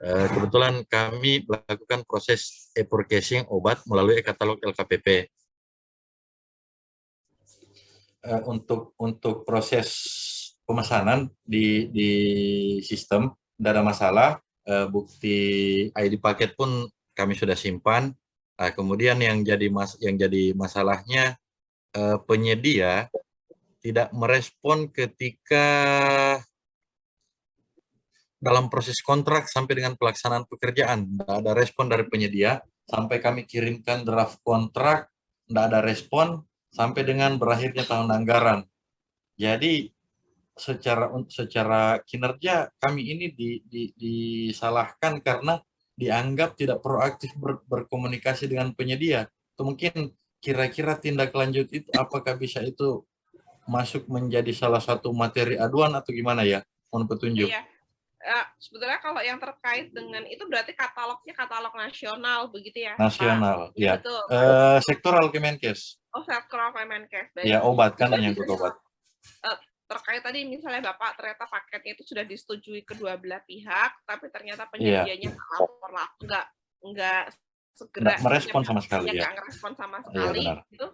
Kebetulan kami melakukan proses e-forecasting obat melalui e-katalog LKPP. Untuk proses pemesanan di sistem tidak ada masalah. Bukti ID paket pun kami sudah simpan. Kemudian yang jadi masalahnya penyedia tidak merespon ketika dalam proses kontrak sampai dengan pelaksanaan pekerjaan. Tidak ada respon dari penyedia, sampai kami kirimkan draft kontrak, tidak ada respon, sampai dengan berakhirnya tahun anggaran. Jadi secara kinerja kami ini disalahkan karena dianggap tidak proaktif berkomunikasi dengan penyedia. Itu mungkin kira-kira tindak lanjut itu apakah bisa itu masuk menjadi salah satu materi aduan atau gimana ya? Mohon petunjuk. Iya. Sebetulnya kalau yang terkait dengan itu berarti katalognya katalog nasional begitu ya? Nasional, Pak? ya. Betul. Sektoral Kemenkes. Oh, sektoral Kemenkes. Ya, obat kan menyangkut obat. Terkait tadi misalnya Bapak ternyata paketnya itu sudah disetujui kedua belah pihak, tapi ternyata penyedianya nggak segera merespon sama sekali, nggak merespon sama sekali. Ya, itu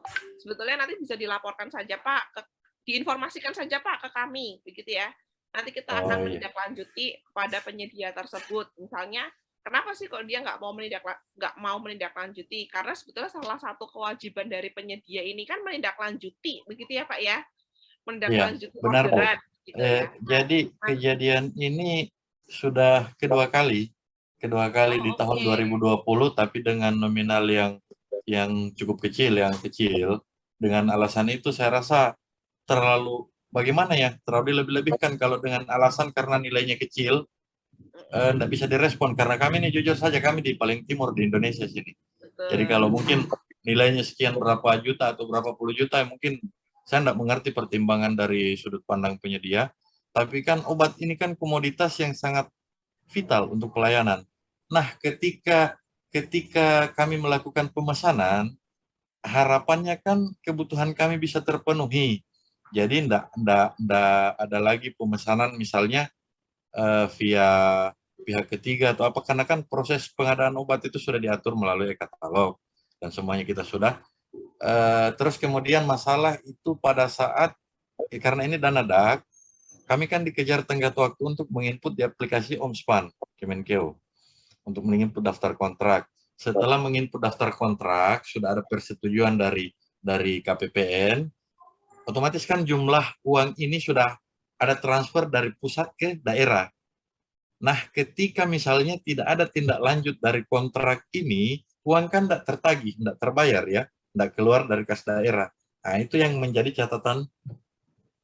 sebetulnya nanti bisa dilaporkan saja Pak, diinformasikan saja Pak ke kami, begitu ya. Nanti kita akan menindaklanjuti kepada penyedia tersebut. Misalnya, kenapa sih kalau dia nggak mau menindaklanjuti? Karena sebetulnya salah satu kewajiban dari penyedia ini kan menindaklanjuti, begitu ya Pak ya? Menindaklanjuti orderan. Gitu ya. Jadi kejadian ini sudah kedua kali di tahun 2020, tapi dengan nominal yang cukup kecil, dengan alasan itu saya rasa terlalu terlalu dilebih-lebihkan kalau dengan alasan karena nilainya kecil tidak bisa direspon, karena kami ini jujur saja kami di paling timur di Indonesia sini. Jadi kalau mungkin nilainya sekian berapa juta atau berapa puluh juta, mungkin saya tidak mengerti pertimbangan dari sudut pandang penyedia. Tapi kan obat ini kan komoditas yang sangat vital untuk pelayanan. Nah, ketika kami melakukan pemesanan, harapannya kan kebutuhan kami bisa terpenuhi. Jadi tidak ada lagi pemesanan misalnya via pihak ketiga atau apa, karena kan proses pengadaan obat itu sudah diatur melalui e-katalog dan semuanya kita sudah. Terus kemudian masalah itu pada saat karena ini dana DAK, kami kan dikejar tenggat waktu untuk menginput di aplikasi Omspan Kemenkeu untuk menginput daftar kontrak. Setelah menginput daftar kontrak, sudah ada persetujuan dari KPPN, otomatis kan jumlah uang ini sudah ada transfer dari pusat ke daerah. Nah, ketika misalnya tidak ada tindak lanjut dari kontrak ini, uang kan tidak tertagih, tidak terbayar ya, tidak keluar dari kas daerah. Nah, itu yang menjadi catatan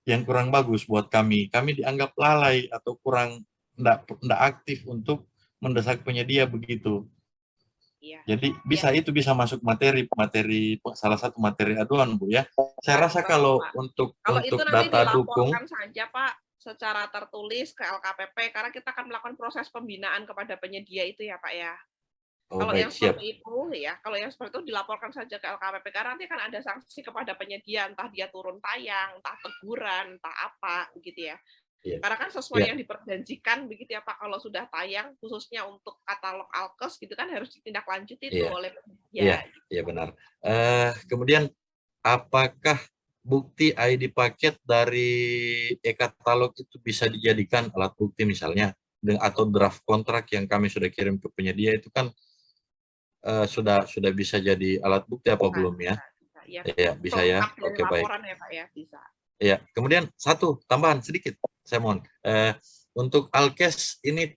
yang kurang bagus buat kami. Kami dianggap lalai atau kurang tidak aktif untuk mendesak penyedia begitu. Iya. Jadi itu bisa masuk materi salah satu materi aduan, Bu ya. Saya rasa kalau untuk itu nanti data dukung saja Pak secara tertulis ke LKPP karena kita akan melakukan proses pembinaan kepada penyedia itu ya Pak ya. Kalau yang seperti itu ya, kalau yang seperti itu dilaporkan saja ke LKPP karena nanti kan ada sanksi kepada penyedia, entah dia turun tayang, entah teguran, entah apa begitu ya. Karena kan sesuai yang diperjanjikan begitu ya Pak, kalau sudah tayang khususnya untuk katalog Alkes gitu kan harus ditindaklanjuti itu oleh penyedia. Iya benar. Kemudian apakah bukti ID paket dari e-katalog itu bisa dijadikan alat bukti misalnya atau draft kontrak yang kami sudah kirim ke penyedia itu kan sudah bisa jadi alat bukti apa belum ya? Iya, bisa ya. Oke, baik. Ya Pak ya, bisa. Iya, kemudian satu tambahan sedikit, saya mohon. Untuk Alkes ini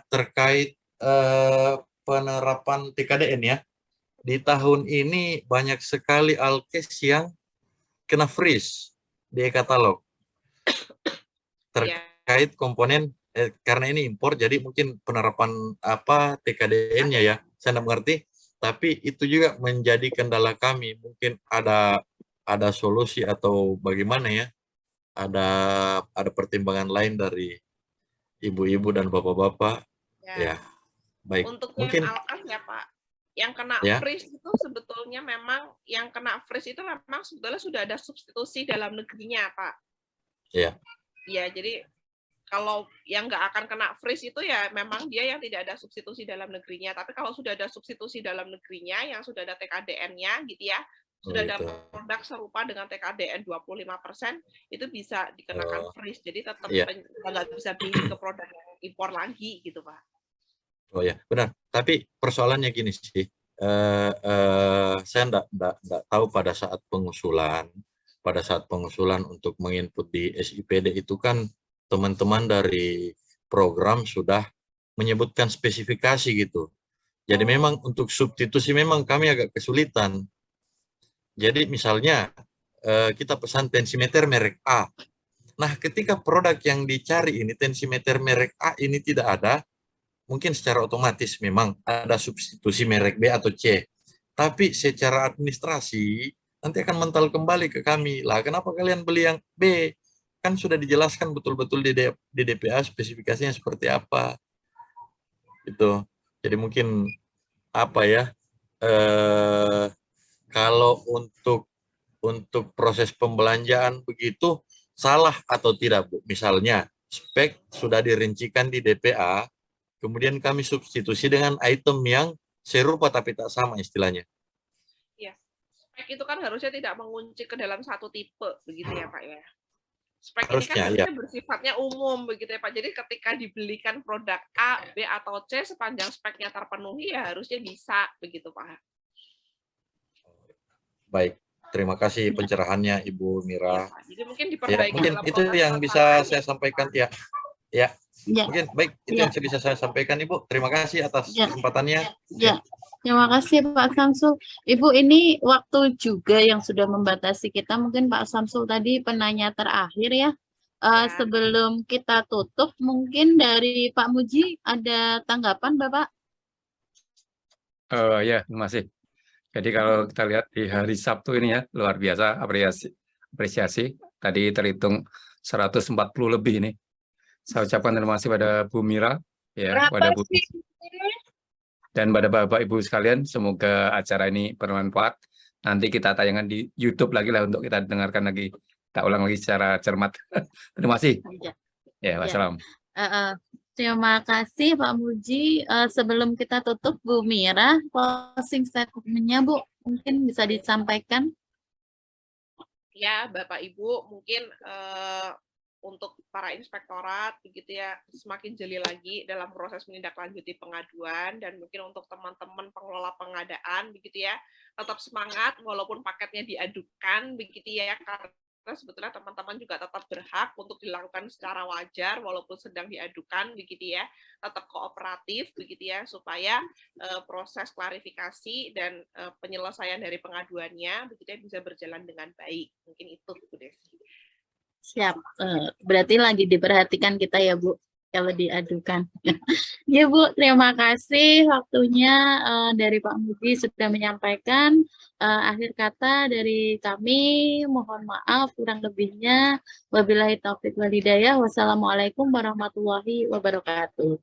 terkait penerapan TKDN ya. Di tahun ini banyak sekali Alkes yang kena freeze di e-katalog. Terkait komponen karena ini impor, jadi mungkin penerapan TKDN-nya ya, saya tidak mengerti. Tapi itu juga menjadi kendala kami. Mungkin ada solusi atau bagaimana ya? Ada pertimbangan lain dari ibu-ibu dan bapak-bapak. Ya, baik. Untuk mungkin yang Alkes ya Pak, yang kena freeze itu sebetulnya memang yang kena freeze itu memang sebetulnya sudah ada substitusi dalam negerinya Pak. Iya. Iya, jadi kalau yang nggak akan kena freeze itu ya memang dia yang tidak ada substitusi dalam negerinya. Tapi kalau sudah ada substitusi dalam negerinya yang sudah ada TKDN-nya gitu ya, sudah ada produk serupa dengan TKDN 25%, itu bisa dikenakan freeze. Jadi tetap nggak bisa beli ke produk yang impor lagi gitu Pak. Oh ya, benar. Tapi persoalannya gini sih, saya enggak tahu pada saat pengusulan untuk menginput di SIPD itu kan teman-teman dari program sudah menyebutkan spesifikasi gitu. Jadi memang untuk substitusi memang kami agak kesulitan. Jadi misalnya kita pesan tensimeter merek A. Nah, ketika produk yang dicari ini tensimeter merek A ini tidak ada, mungkin secara otomatis memang ada substitusi merek B atau C. Tapi secara administrasi nanti akan mental kembali ke kami. Lah, kenapa kalian beli yang B? Kan sudah dijelaskan betul-betul di DPA spesifikasinya seperti apa. Itu. Jadi mungkin kalau untuk proses pembelanjaan begitu salah atau tidak, Bu? Misalnya spek sudah dirincikan di DPA, kemudian kami substitusi dengan item yang serupa tapi tak sama istilahnya. Iya, spek itu kan harusnya tidak mengunci ke dalam satu tipe, begitu ya Pak ya? Spek ini kan harusnya bersifatnya umum, begitu ya Pak. Jadi ketika dibelikan produk A, B, atau C, sepanjang speknya terpenuhi ya harusnya bisa, begitu Pak. Baik, terima kasih pencerahannya Ibu Mira. Ya, jadi mungkin diperbaiki. Mungkin itu yang bisa saya sampaikan ya. Ya. Mungkin baik itu yang bisa saya sampaikan Ibu. Terima kasih atas kesempatannya. Ya. Terima kasih Pak Samsul. Ibu, ini waktu juga yang sudah membatasi kita. Mungkin Pak Samsul tadi penanya terakhir ya. Sebelum kita tutup, mungkin dari Pak Muji ada tanggapan Bapak? Ya, terima kasih. Jadi kalau kita lihat di hari Sabtu ini ya, luar biasa apresiasi. Tadi terhitung 140 lebih ini. Saya ucapkan terima kasih pada Bu Mira, ya, pada Bu dan pada Bapak Ibu sekalian. Semoga acara ini bermanfaat. Nanti kita tayangkan di YouTube lagi lah untuk kita dengarkan lagi, kita ulang lagi secara cermat. Terima kasih. Ya, wassalam. Terima kasih Pak Muji. Sebelum kita tutup, Bu Mira, closing statement-nya Bu, mungkin bisa disampaikan. ya Bapak Ibu mungkin untuk para inspektorat begitu ya semakin jeli lagi dalam proses menindaklanjuti pengaduan, dan mungkin untuk teman-teman pengelola pengadaan begitu ya tetap semangat walaupun paketnya diadukan begitu ya, karena sebetulnya teman-teman juga tetap berhak untuk dilakukan secara wajar walaupun sedang diadukan begitu ya, tetap kooperatif begitu ya supaya proses klarifikasi dan penyelesaian dari pengaduannya begitu ya bisa berjalan dengan baik. Mungkin itu Bu Desi. Siap. Berarti lagi diperhatikan kita ya, Bu, kalau diadukan. Ya, Bu, terima kasih waktunya dari Pak Muji sudah menyampaikan. Akhir kata dari kami, mohon maaf kurang lebihnya. Wabillahi taufiq wal hidayah. Wassalamualaikum warahmatullahi wabarakatuh.